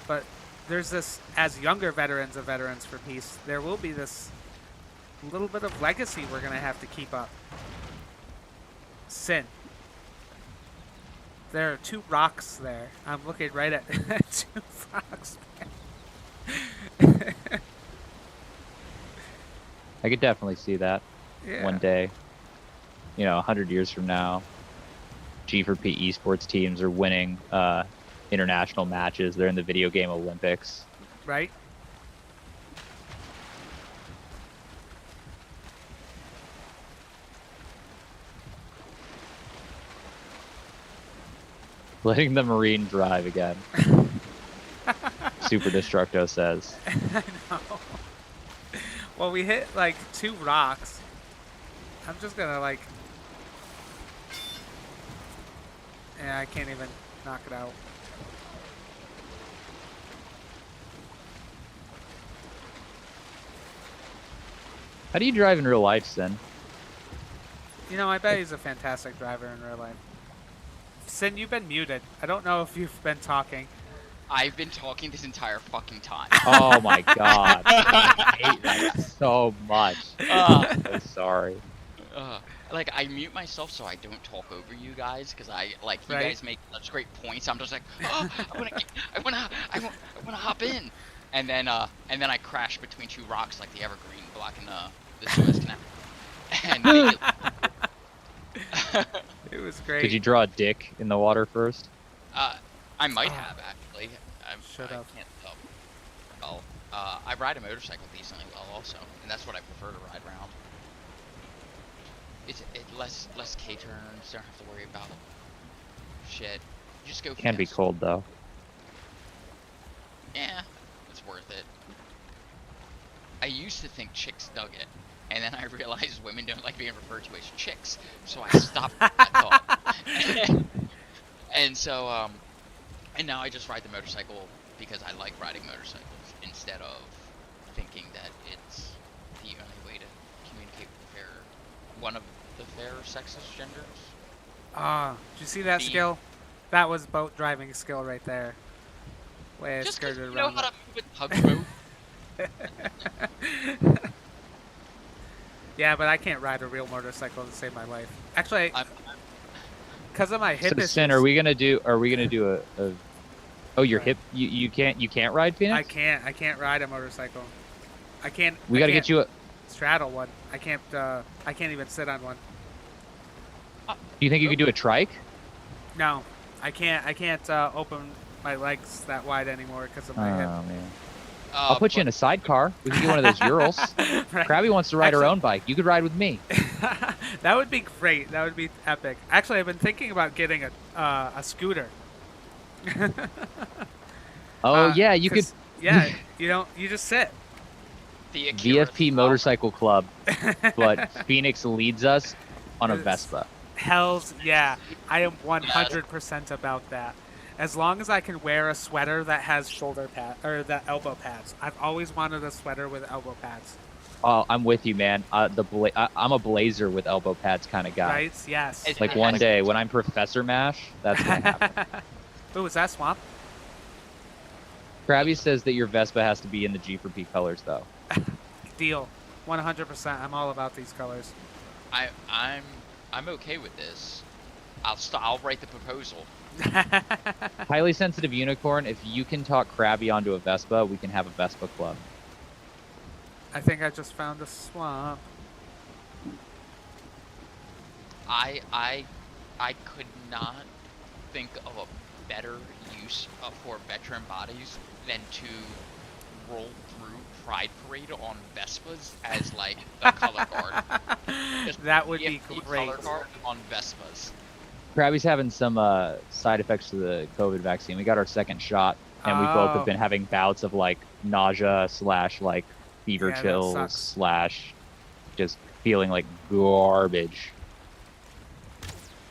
But there's this, as younger veterans of Veterans for Peace, there will be this little bit of legacy we're going to have to keep up. Sin. There are 2 rocks there. I'm looking right at 2 rocks. I could definitely see that Yeah. one day. 100 years from now, G4P esports teams are winning international matches. They're in the video game Olympics. Right? Letting the Marine drive again. Super Destructo says. I know. Well, we hit like 2 rocks. I'm just gonna like. Yeah, I can't even knock it out. How do you drive in real life, Sin? You know, I bet he's a fantastic driver in real life. Sin, you've been muted. I don't know if you've been talking. I've been talking this entire fucking time. Oh my god. I hate that so much. I'm so sorry. Like, I mute myself so I don't talk over you guys, because I, like, you Right. guys make such great points. I'm just like, oh, I wanna hop in. And then I crash between 2 rocks like the Evergreen blocking the Suez Canal. And It was great. Did you draw a dick in the water first? I might have, actually. Should I have. can't tell. Well, I ride a motorcycle decently well also, and that's what I prefer to ride around. It's less K-turns, don't have to worry about shit. You just go Can be fast. cold though. Yeah, it's worth it. I used to think chicks dug it, and then I realized women don't like being referred to as chicks, so I stopped that thought. And so, and now I just ride the motorcycle because I like riding motorcycles instead of thinking that it's the only way to communicate with one of the fair sexist genders. Did you see that skill? That was boat driving skill right there. Way I Just 'cause skirted you know around. how to move a tugboat. Yeah, but I can't ride a real motorcycle to save my life. Actually, I'm- because of my hip So, issues, Sin, are we gonna do a oh, your hip, you can't ride Phoenix? I can't ride a motorcycle. I can't. We I gotta can't get you a, straddle one. I can't even sit on one. do you think you could do a trike? No, I can't. I can't open my legs that wide anymore because of my hip. Oh man. I'll put you in a sidecar. We can get one of those Urals. Right. Krabby wants to ride her Actually- own bike. You could ride with me. That would be great. That would be epic. Actually, I've been thinking about getting a scooter. Oh yeah, you could 'cause, Yeah, you just sit. The Akira VFP Motorcycle Club, but Phoenix leads us on a Yes. Vespa. Hell's yeah. I am 100% about that. As long as I can wear a sweater that has shoulder pad or the elbow pads. I've always wanted a sweater with elbow pads. Oh, I'm with you, man. I'm a blazer with elbow pads kind of guy. Right? Yes. It's- Like one day when I'm Professor Mash, that's gonna happen. Ooh, is that swamp? Krabby says that your Vespa has to be in the G4P colors, though. Deal. 100%. I'm all about these colors. I'm okay with this. I'll write the proposal. Highly sensitive unicorn. If you can talk Krabby onto a Vespa, we can have a Vespa club. I think I just found a swamp. I could not think of a better use for veteran bodies than to roll through Pride Parade on Vespas as like the color guard. Just That would be VFP great. Color guard on Vespas. Krabby's having some side effects to the COVID vaccine. We got our second shot, and we both Oh. have been having bouts of like nausea / like fever Yeah, that chills sucks. / just feeling like garbage.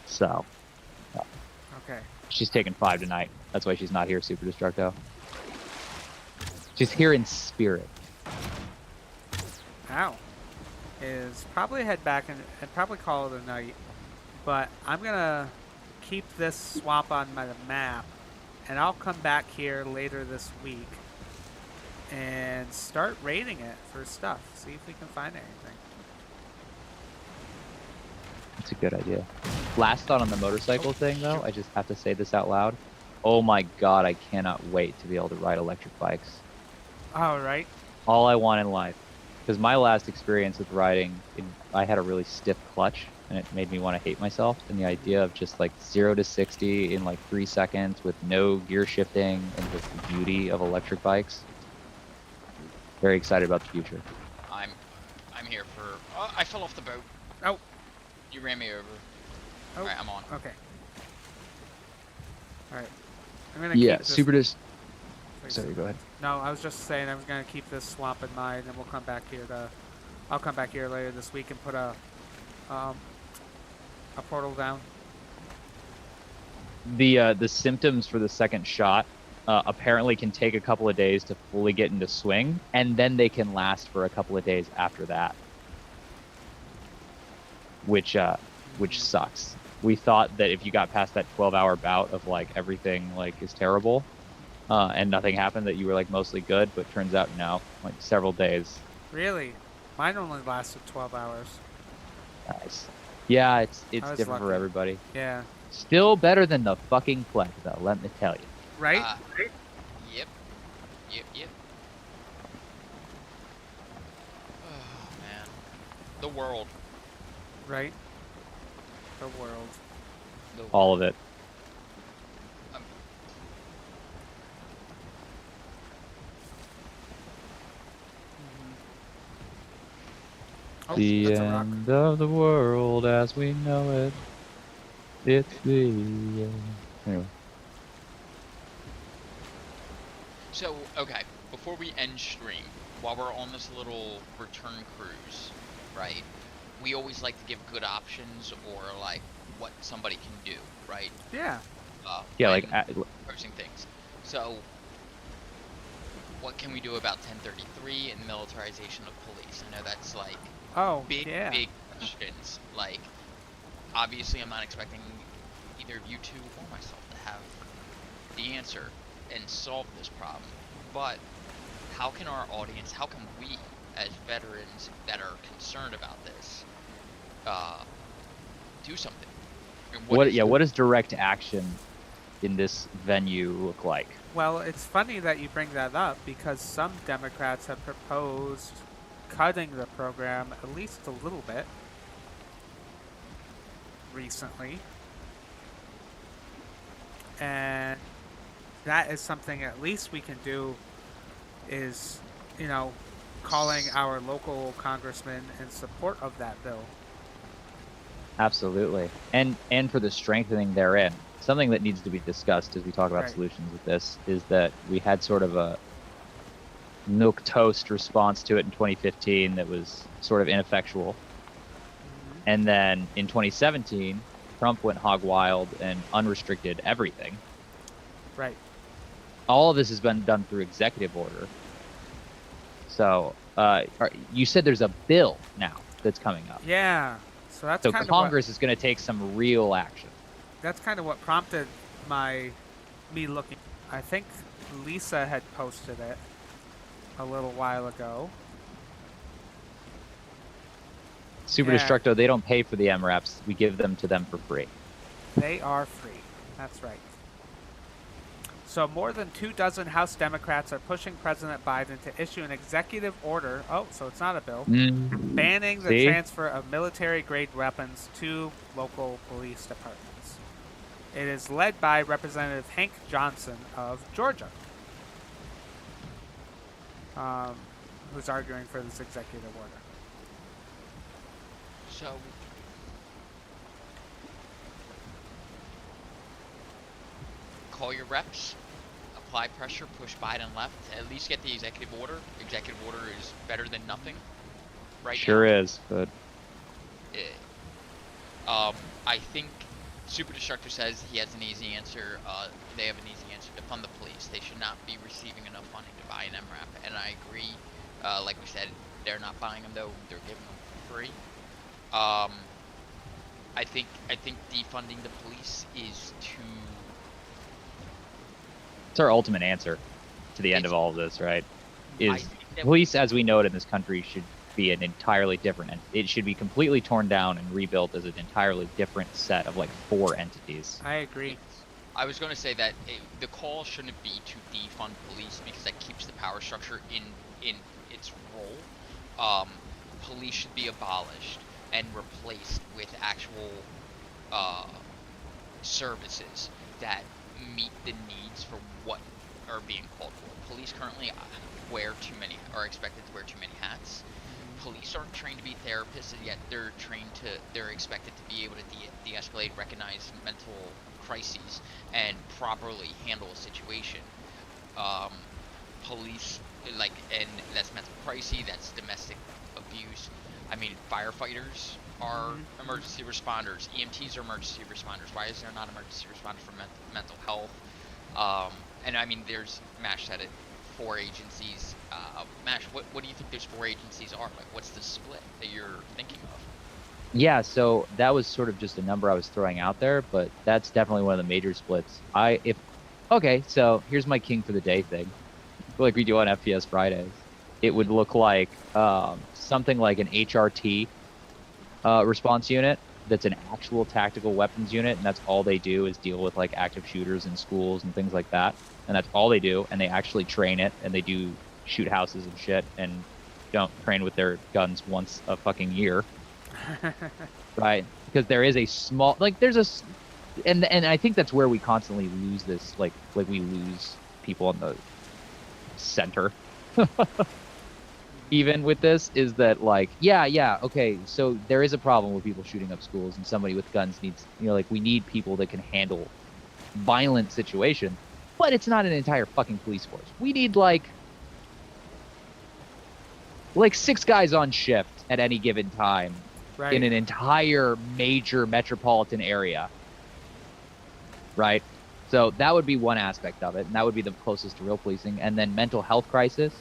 So Okay. she's taking 5 tonight. That's why she's not here, Super Destructo. She's here in spirit. Now is probably head back and probably call it a night. But I'm gonna keep this swamp on my map, and I'll come back here later this week and start raiding it for stuff. See if we can find anything. That's a good idea. Last thought on the motorcycle thing, though. I just have to say this out loud. Oh my god, I cannot wait to be able to ride electric bikes. All right. All I want in life. Because my last experience with riding, I had a really stiff clutch, and it made me want to hate myself. And the idea of just like 0 to 60 in like 3 seconds with no gear shifting and just the beauty of electric bikes. Very excited about the future. I'm here for. Oh, I fell off the boat. Oh. You ran me over. Oh. Alright, I'm on. Okay. Right. I'm gonna Yeah, keep this. super dis. Please. Sorry, go ahead. No, I was just saying I was gonna keep this swamp in mind, and we'll come back here to. I'll come back here later this week and put um, a portal down. The symptoms for the second shot apparently can take a couple of days to fully get into swing, and then they can last for a couple of days after that, which sucks. We thought that if you got past that 12-hour bout of like everything like is terrible, and nothing happened, that you were like mostly good, but turns out no, like several days. Really? Mine only lasted 12 hours. Nice. Yeah, it's I was different for lucky. everybody. Yeah. Still better than the fucking plague, though. Let me tell you. Right? Yep. Yep. Oh man, the world. Right. The world. The All of it. Um, Oh, The that's a rock. end of the world as we know it. It's the end. Anyway. So, okay, before we end stream, while we're on this little return cruise, right, we always like to give good options or, like, what somebody can do, right? Yeah. Yeah, like when posing things. So, what can we do about 1033 and the militarization of police? I know that's, like, Oh, big yeah. questions. Like, obviously I'm not expecting either of you two or myself to have the answer and solve this problem, but how can our audience, how can we as veterans that are concerned about this do something? And what does direct action in this venue look like? Well, it's funny that you bring that up because some Democrats have proposed cutting the program at least a little bit recently. And that is something at least we can do is, calling our local congressman in support of that bill. Absolutely. And for the strengthening therein. Something that needs to be discussed as we talk about Right. solutions with this is that we had sort of a milquetoast response to it in 2015 that was sort of ineffectual. And then in 2017, Trump went hog wild and unrestricted everything. Right. All of this has been done through executive order. So you said there's a bill now that's coming up. Yeah. So that's So kind Congress is going to take some real action. that's kind of what prompted me looking. I think Lisa had posted it a little while ago. Super Yeah. Destructo, they don't pay for the MRAPs. We give them to them for free. They are free. That's right. So more than 24 House Democrats are pushing President Biden to issue an executive order. Oh, so it's not a bill. Banning the See? transfer of military-grade weapons to local police departments. It is led by Representative Hank Johnson of Georgia, who's arguing for this executive order. So, call your reps, apply pressure, push Biden left, at least get the executive order. Executive order is better than nothing right Sure now. is, but I think Super Destructor says he has an easy answer. They have an easy answer to fund the police. They should not be receiving enough funding to buy an MRAP, and I agree. Like we said, they're not buying them though; they're giving them for free. I think defunding the police is too. it's our ultimate answer to the end of all of this, right? I Is think that police as we know it in this country should be an entirely different it should be completely torn down and rebuilt as an entirely different set of like 4 entities. I agree. I was going to say that the call shouldn't be to defund police because that keeps the power structure in its role. Police should be abolished and replaced with actual services that meet the needs for what are being called for. Police currently are expected to wear too many hats. Police aren't trained to be therapists, and yet they're expected to be able to de-escalate, recognize mental crises and properly handle a situation. Um, police, like, and that's mental crisis, that's domestic abuse. I mean, firefighters are emergency responders. EMTs are emergency responders. Why is there not emergency responders for mental health? And I mean, there's MASH said it, 4 agencies. MASH, what do you think those 4 agencies are? Like, what's the split that you're thinking of? Yeah, so that was sort of just a number I was throwing out there, but that's definitely one of the major splits. Okay, so here's my king for the day thing. Like we do on FPS Fridays. It would look like something like an HRT response unit that's an actual tactical weapons unit, and that's all they do is deal with like active shooters in schools and things like that. And that's all they do, and they actually train it, and they do shoot houses and shit, and don't train with their guns once a fucking year. Right? Because there is a small, like, there's a, and I think that's where we constantly lose this, like we lose people on the center. Even with this, is that like, yeah, okay, so there is a problem with people shooting up schools, and somebody with guns needs, like, we need people that can handle violent situations, but it's not an entire fucking police force. We need like 6 guys on shift at any given time. Right. In an entire major metropolitan area, right? So that would be one aspect of it, and that would be the closest to real policing. And then mental health crisis.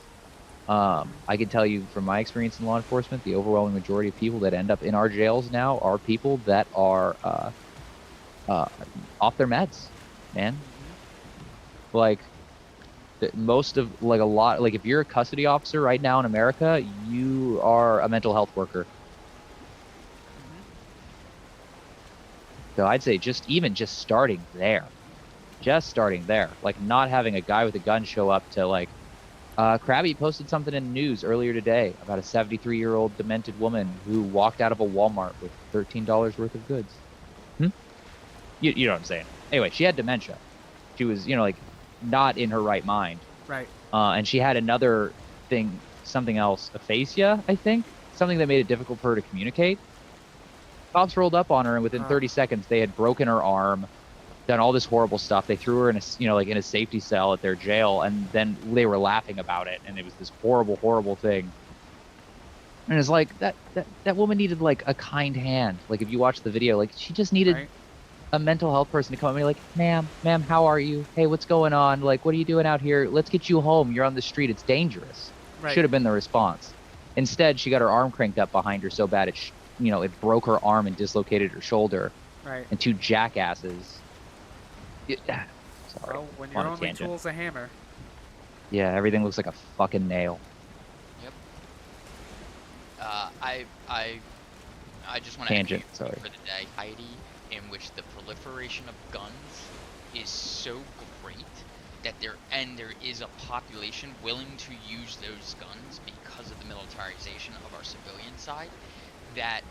I can tell you from my experience in law enforcement, the overwhelming majority of people that end up in our jails now are people that are off their meds, man. Like, most of, like, a lot, like, if you're a custody officer right now in America, you are a mental health worker. So I'd say just starting there, like not having a guy with a gun show up to, like, Krabby posted something in the news earlier today about a 73-year-old demented woman who walked out of a Walmart with $13 worth of goods. You know what I'm saying? Anyway, she had dementia. She was, like, not in her right mind. Right. And she had another thing, something else, aphasia, I think, something that made it difficult for her to communicate. Cops rolled up on her, and within 30 seconds, they had broken her arm, done all this horrible stuff. They threw her in in a safety cell at their jail, and then they were laughing about it, and it was this horrible, horrible thing. And it's like, that woman needed, like, a kind hand. Like, if you watch the video, like, she just needed a mental health person to come up and be like, ma'am, how are you? Hey, what's going on? Like, what are you doing out here? Let's get you home. You're on the street. It's dangerous. Right. Should have been the response. Instead, she got her arm cranked up behind her so bad it broke her arm and dislocated her shoulder. Right. And 2 jackasses. Sorry. Well, when your only tool's a hammer. Yeah, everything looks like a fucking nail. Yep. I just want to tangent. Sorry. For the day, society in which the proliferation of guns is so great that there is a population willing to use those guns because of the militarization of our civilian side, that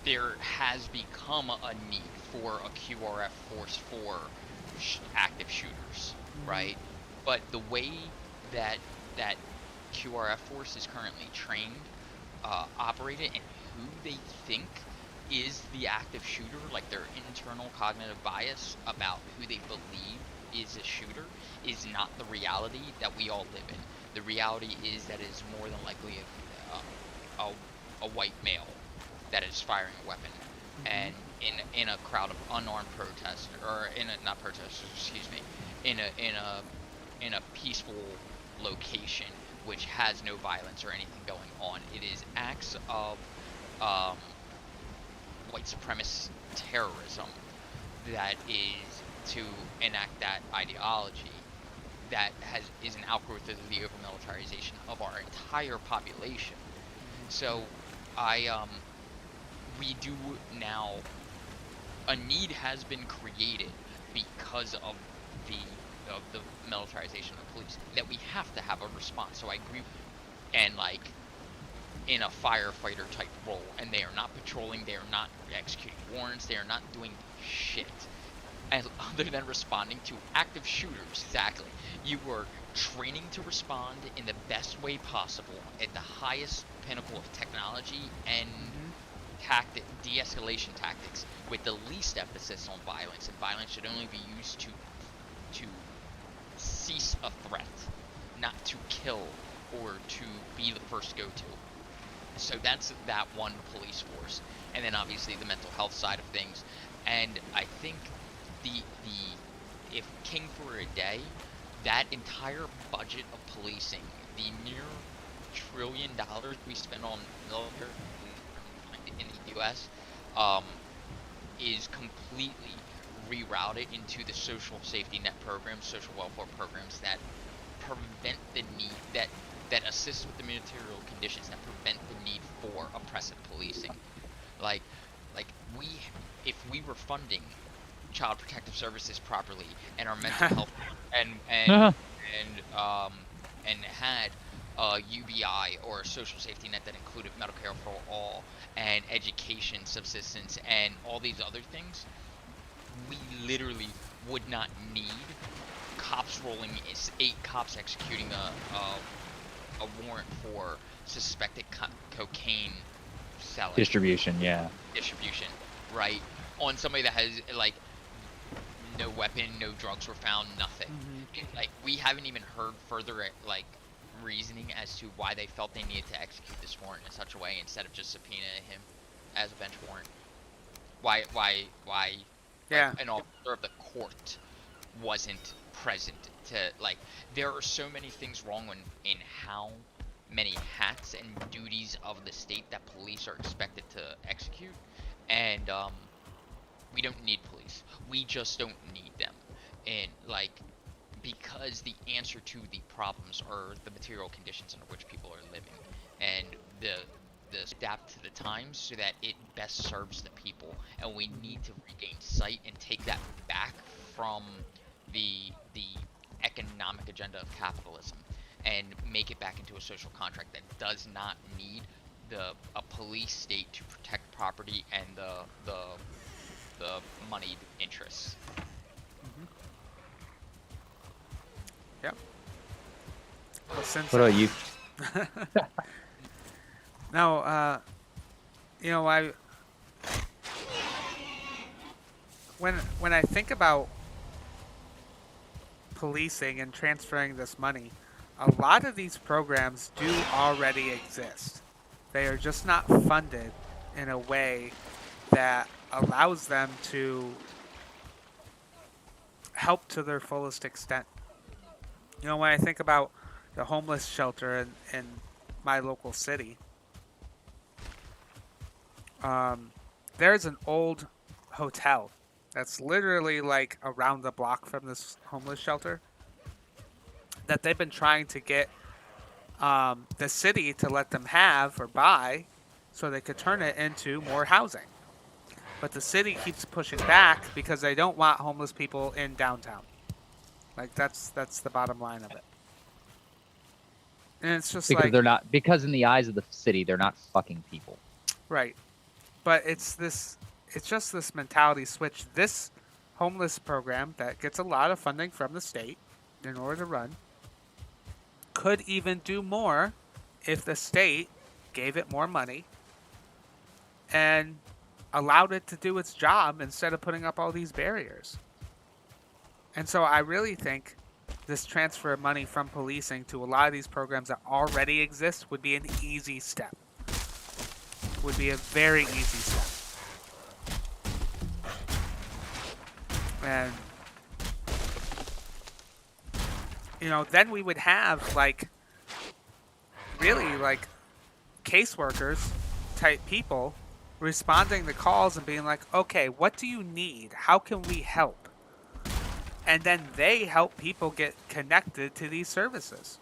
there has become a need for a QRF force for active shooters, right? But the way that QRF force is currently trained, operated, and who they think is the active shooter, like their internal cognitive bias about who they believe is a shooter, is not the reality that we all live in. The reality is that it is more than likely a white male that is firing a weapon, and in a crowd of unarmed protesters, or not protesters, excuse me, in a peaceful location which has no violence or anything going on. It is acts of white supremacist terrorism that is to enact that ideology that is an outgrowth of the over-militarization of our entire population. So we do now, a need has been created because of the militarization of the police, that we have to have a response. So I agree, and like in a firefighter type role, and they are not patrolling, they are not executing warrants, they are not doing shit, and other than responding to active shooters. Exactly. You were training to respond in the best way possible at the highest pinnacle of technology and de-escalation tactics with the least emphasis on violence, and violence should only be used to cease a threat, not to kill or to be the first go-to. So that's that one police force, and then obviously the mental health side of things. And I think if King for a Day, that entire budget of policing, the near $1 trillion we spend on military in the U.S., is completely rerouted into the social safety net programs, social welfare programs that prevent the need, that assist with the material conditions that prevent the need for oppressive policing. Like if we were funding child protective services properly and our mental health and had a UBI or a social safety net that included medical care for all and education subsistence and all these other things, we literally would not need cops rolling 8 cops executing a warrant for suspected cocaine selling distribution, right, on somebody that has like no weapon, no drugs were found, nothing. Like, we haven't even heard further like reasoning as to why they felt they needed to execute this warrant in such a way instead of just subpoena him as a bench warrant. Why Yeah. an officer of the court wasn't present to, like, there are so many things wrong in how many hats and duties of the state that police are expected to execute, and we don't need police. We just don't need them. And like, because the answer to the problems are the material conditions under which people are living, and the adapt to the times so that it best serves the people, and we need to regain sight and take that back from the economic agenda of capitalism and make it back into a social contract that does not need a police state to protect property and the moneyed interests. Yep. Well, since What about you? No, you know, when I think about policing and transferring this money, a lot of these programs do already exist. They are just not funded in a way that allows them to help to their fullest extent. You know, when I think about the homeless shelter in my local city, there's an old hotel that's literally like around the block from this homeless shelter that they've been trying to get the city to let them have or buy so they could turn it into more housing. But the city keeps pushing back because they don't want homeless people in downtown. Like, that's the bottom line of it. And it's just Because they're not, because in the eyes of the city, they're not fucking people. Right. But it's just this mentality switch. This homeless program that gets a lot of funding from the state in order to run could even do more if the state gave it more money and allowed it to do its job instead of putting up all these barriers. And so I really think this transfer of money from policing to a lot of these programs that already exist would be an easy step. Would be a very easy step. And, you know, then we would have, like, really, like, caseworkers type people responding to calls and being like, okay, what do you need? How can we help? And then they help people get connected to these services.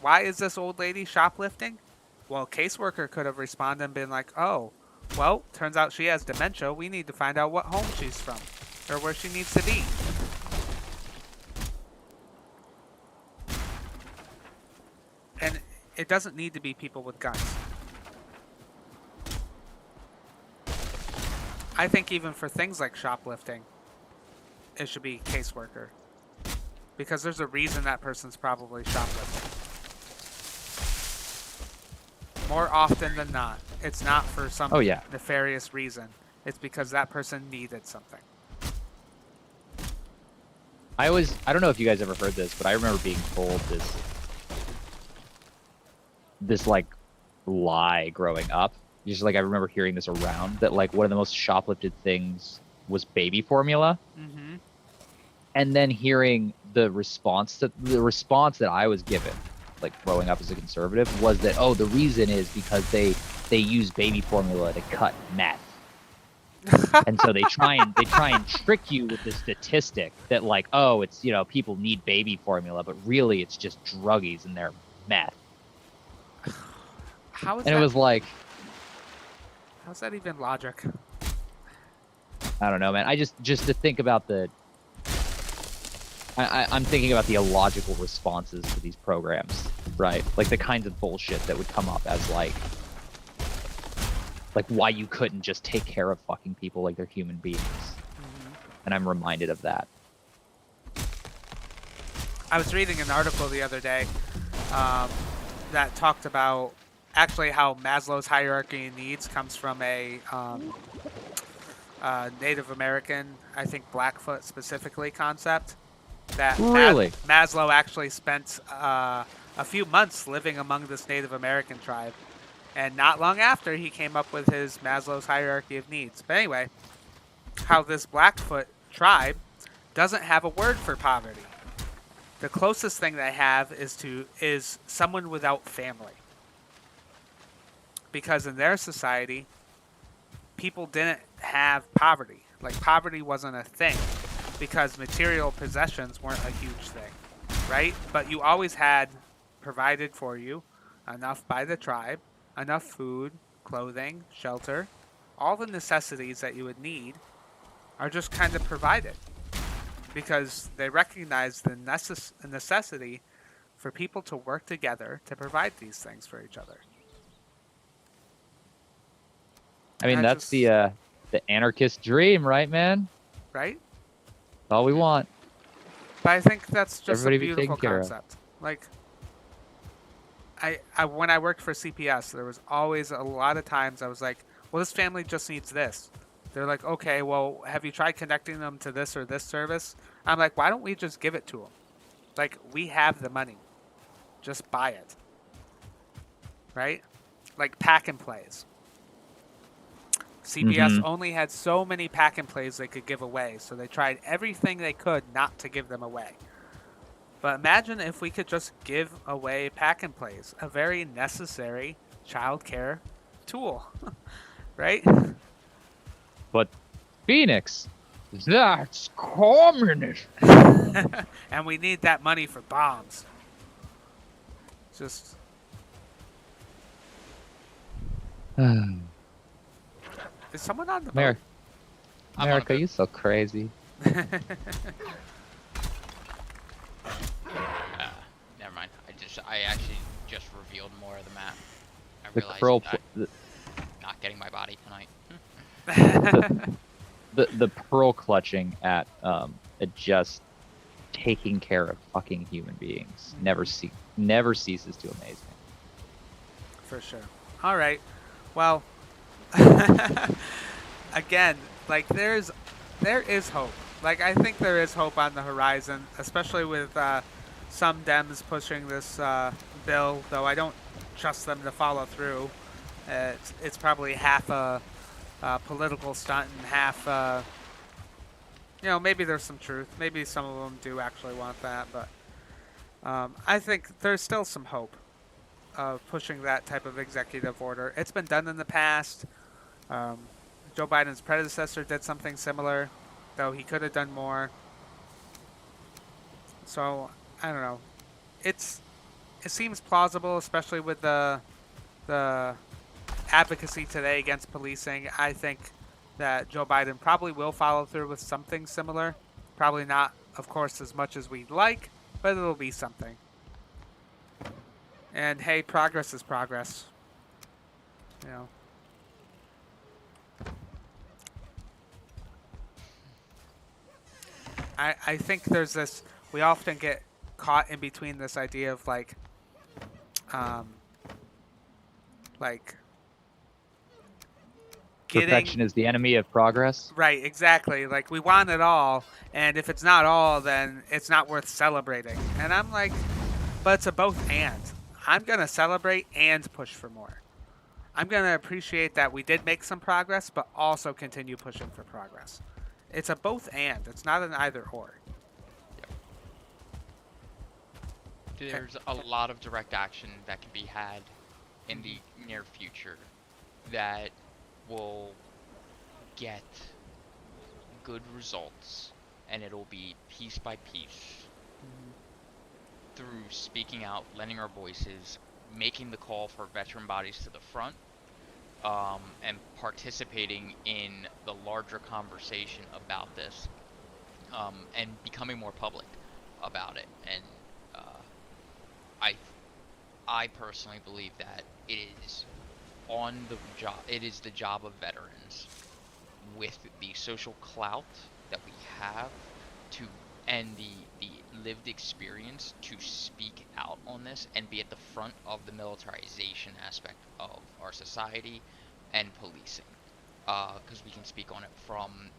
Why is this old lady shoplifting? Well, a caseworker could have responded and been like, oh, well, turns out she has dementia. We need to find out what home she's from or where she needs to be. And it doesn't need to be people with guns. I think even for things like shoplifting, it should be caseworker. Because there's a reason that person's probably shoplifting. more often than not, it's not for some Oh, yeah. nefarious reason. It's because that person needed something. I don't know if you guys ever heard this, but I remember being told this like lie growing up. Just like I remember hearing this around that like one of the most shoplifted things was baby formula. Mm-hmm. And then hearing the response that I was given, like growing up as a conservative, was that, oh, the reason is because they use baby formula to cut meth. And so they try and trick you with this statistic that like, oh, it's, you know, people need baby formula, but really it's just druggies and they're meth. How is And that? it was like, How's that even logic? I don't know, man. I just to think about I'm thinking about the illogical responses to these programs, right? Like the kinds of bullshit that would come up as like why you couldn't just take care of fucking people like they're human beings. Mm-hmm. And I'm reminded of that. I was reading an article the other day that talked about actually how Maslow's hierarchy of needs comes from a Native American, I think Blackfoot specifically, concept. That Really? Maslow actually spent a few months living among this Native American tribe. And not long after, he came up with his Maslow's hierarchy of needs. But anyway, how this Blackfoot tribe doesn't have a word for poverty. The closest thing they have is someone without family. Because in their society, people didn't have poverty. Like, poverty wasn't a thing. Because material possessions weren't a huge thing. Right? But you always had provided for you enough by the tribe. Enough food, clothing, shelter, all the necessities that you would need are just kind of provided because they recognize the necessity for people to work together to provide these things for each other. I mean, And that's the anarchist dream, right, man? Right? That's all we want. But I think that's just Everybody a be beautiful taken care of. concept. Like, I when I worked for CPS, there was always a lot of times I was like, well, this family just needs this. They're like, okay, well, have you tried connecting them to this or this service? I'm like, why don't we just give it to them? Like, we have the money. Just buy it. Right? Like pack and plays. CPS only had so many pack and plays they could give away, so they tried everything they could not to give them away. But imagine if we could just give away pack and plays, a very necessary child care tool, right? But Phoenix, that's communist. And we need that money for bombs. Just is someone on the boat? America, you so crazy. Never mind. I actually just revealed more of the map. I The realized pearl, I'm not getting my body tonight. the pearl clutching at just taking care of fucking human beings never ceases to amaze me. For sure. All right. Well, again, like there is hope. Like I think there is hope on the horizon, especially with some Dems pushing this bill. Though I don't trust them to follow through. It's probably half a political stunt and half. Maybe there's some truth. Maybe some of them do actually want that, but I think there's still some hope of pushing that type of executive order. It's been done in the past. Joe Biden's predecessor did something similar, though he could have done more. So I don't know. It seems plausible, especially with the advocacy today against policing. I think that Joe Biden probably will follow through with something similar. Probably not, of course, as much as we'd like, but it'll be something. And hey, progress is progress. I think there's this, we often get caught in between this idea of like, Like getting Perfection is the enemy of progress. right, exactly. Like we want it all, and if it's not all, then it's not worth celebrating. And I'm like, but it's a both and. I'm gonna celebrate and push for more. I'm gonna appreciate that we did make some progress, but also continue pushing for progress. It's a both and. It's not an either or. There's a lot of direct action that can be had in the near future that will get good results, and it'll be piece by piece through speaking out, lending our voices, making the call for veteran bodies to the front, and participating in the larger conversation about this, and becoming more public about it. And I personally believe that it is on the job. It is the job of veterans, with the social clout that we have, to and the lived experience, to speak out on this and be at the front of the militarization aspect of our society and policing, because we can speak on it from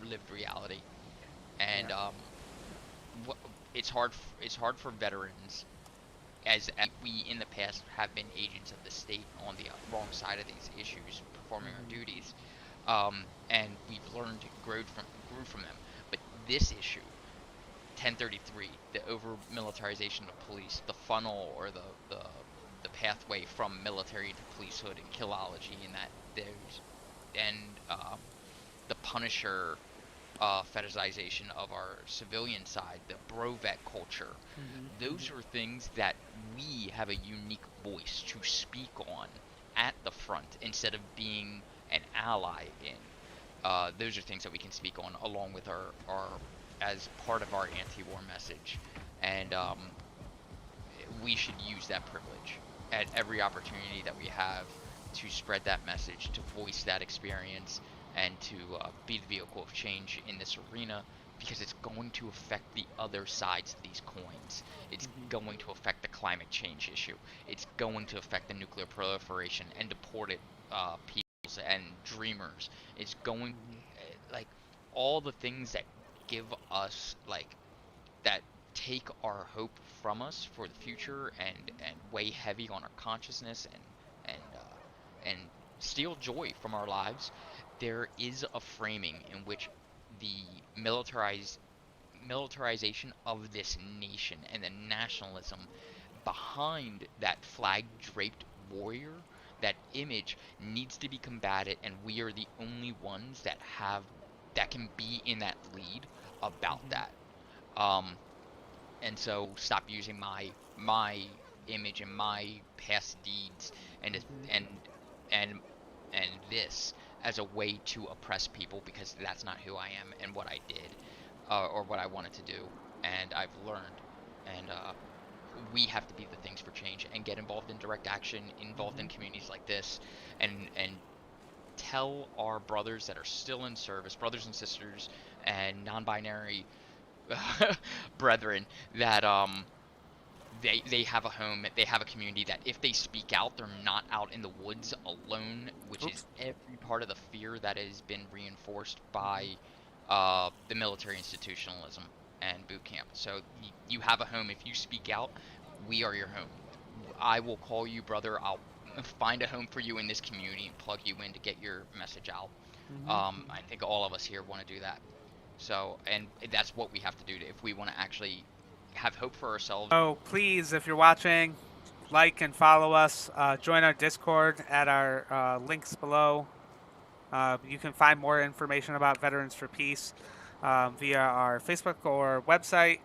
lived reality. And it's hard for veterans, as we in the past have been agents of the state on the wrong side of these issues, performing our duties, and we've learned, grew from them. But this issue, 1033, the over militarization of police, the funnel, or the pathway from military to policehood and killology, and the Punisher fetishization of our civilian side, the bro-vet culture. Those are things that we have a unique voice to speak on at the front, instead of being an ally in. Those are things that we can speak on along with our as part of our anti-war message, and we should use that privilege at every opportunity that we have to spread that message, to voice that experience, and to be the vehicle of change in this arena, because it's going to affect the other sides of these coins. It's going to affect the climate change issue. It's going to affect the nuclear proliferation and deported peoples and dreamers. It's going, like, all the things that give us, like, that take our hope from us for the future, and weigh heavy on our consciousness, and steal joy from our lives. There is a framing in which the militarization of this nation and the nationalism behind that flag-draped warrior, that image, needs to be combated, and we are the only ones that can be in that lead about that. And so stop using my image and my past deeds and this as a way to oppress people, because that's not who I am and what I did, or what I wanted to do, and I've learned. And we have to be the things for change and get involved in direct action, involved in communities like this, and tell our brothers that are still in service, brothers and sisters and non-binary brethren, that they have a home, they have a community, that if they speak out, they're not out in the woods alone, which is every part of the fear that has been reinforced by the military institutionalism and boot camp. So you have a home. If you speak out, we are your home. I will call you brother. I'll find a home for you in this community and plug you in to get your message out. I think all of us here want to do that. So, and that's what we have to do if we want to actually have hope for ourselves. So please, if you're watching, like and follow us. Join our Discord at our links below. You can find more information about Veterans for Peace via our Facebook or website,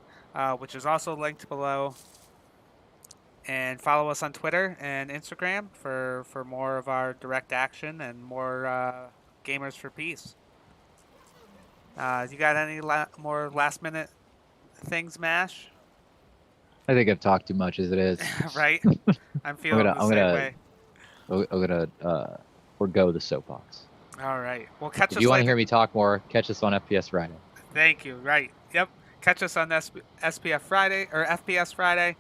which is also linked below. And follow us on Twitter and Instagram for more of our direct action and more Gamers for Peace. You got any more last-minute things, Mash? I think I've talked too much as it is. Right? I'm feeling the same way. I'm gonna forgo the soapbox. All right. Well, catch us If you want to later. hear me talk more, catch us on FPS Friday. Thank you. Right. Yep. Catch us on SPF Friday or FPS Friday.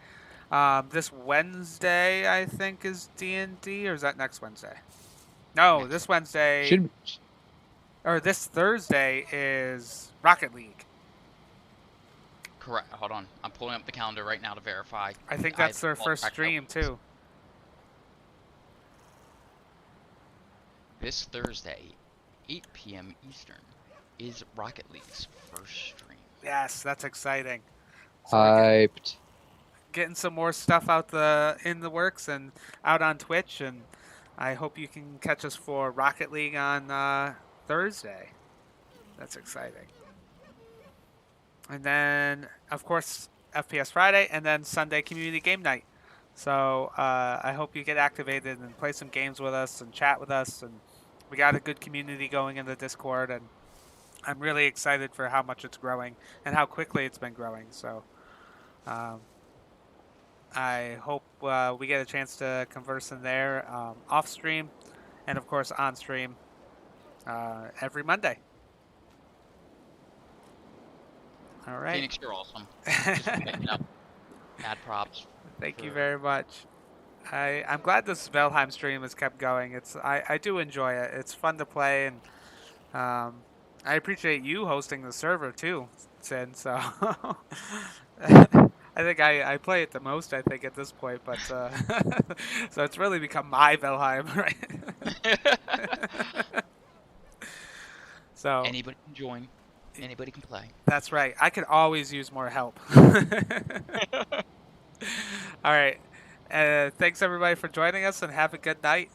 This Wednesday, I think, is D&D, or is that next Wednesday? No, Next this Wednesday, Should or this Thursday is Rocket League. Correct. Hold on. I'm pulling up the calendar right now to verify. I think I that's their lost first track of stream, it. too. This Thursday, 8 p.m. Eastern, is Rocket League's first stream. Yes, that's exciting. So we're hyped. getting some more stuff in the works and out on Twitch, and I hope you can catch us for Rocket League on Thursday. That's exciting. And then, of course, FPS Friday, and then Sunday Community Game Night. So I hope you get activated and play some games with us and chat with us. And we got a good community going in the Discord, and I'm really excited for how much it's growing and how quickly it's been growing. So I hope we get a chance to converse in there off stream, and of course on stream every Monday. All right. Phoenix, you're awesome. Just picking up mad props. Thank you for- very much. I'm glad this Valheim stream has kept going. I do enjoy it. It's fun to play, and I appreciate you hosting the server too, Sin. So I think I play it the most, I think, at this point. But so it's really become my Valheim, right? So Anybody can join. Anybody can play. that's right. I could always use more help. All right. Thanks everybody for joining us, and have a good night.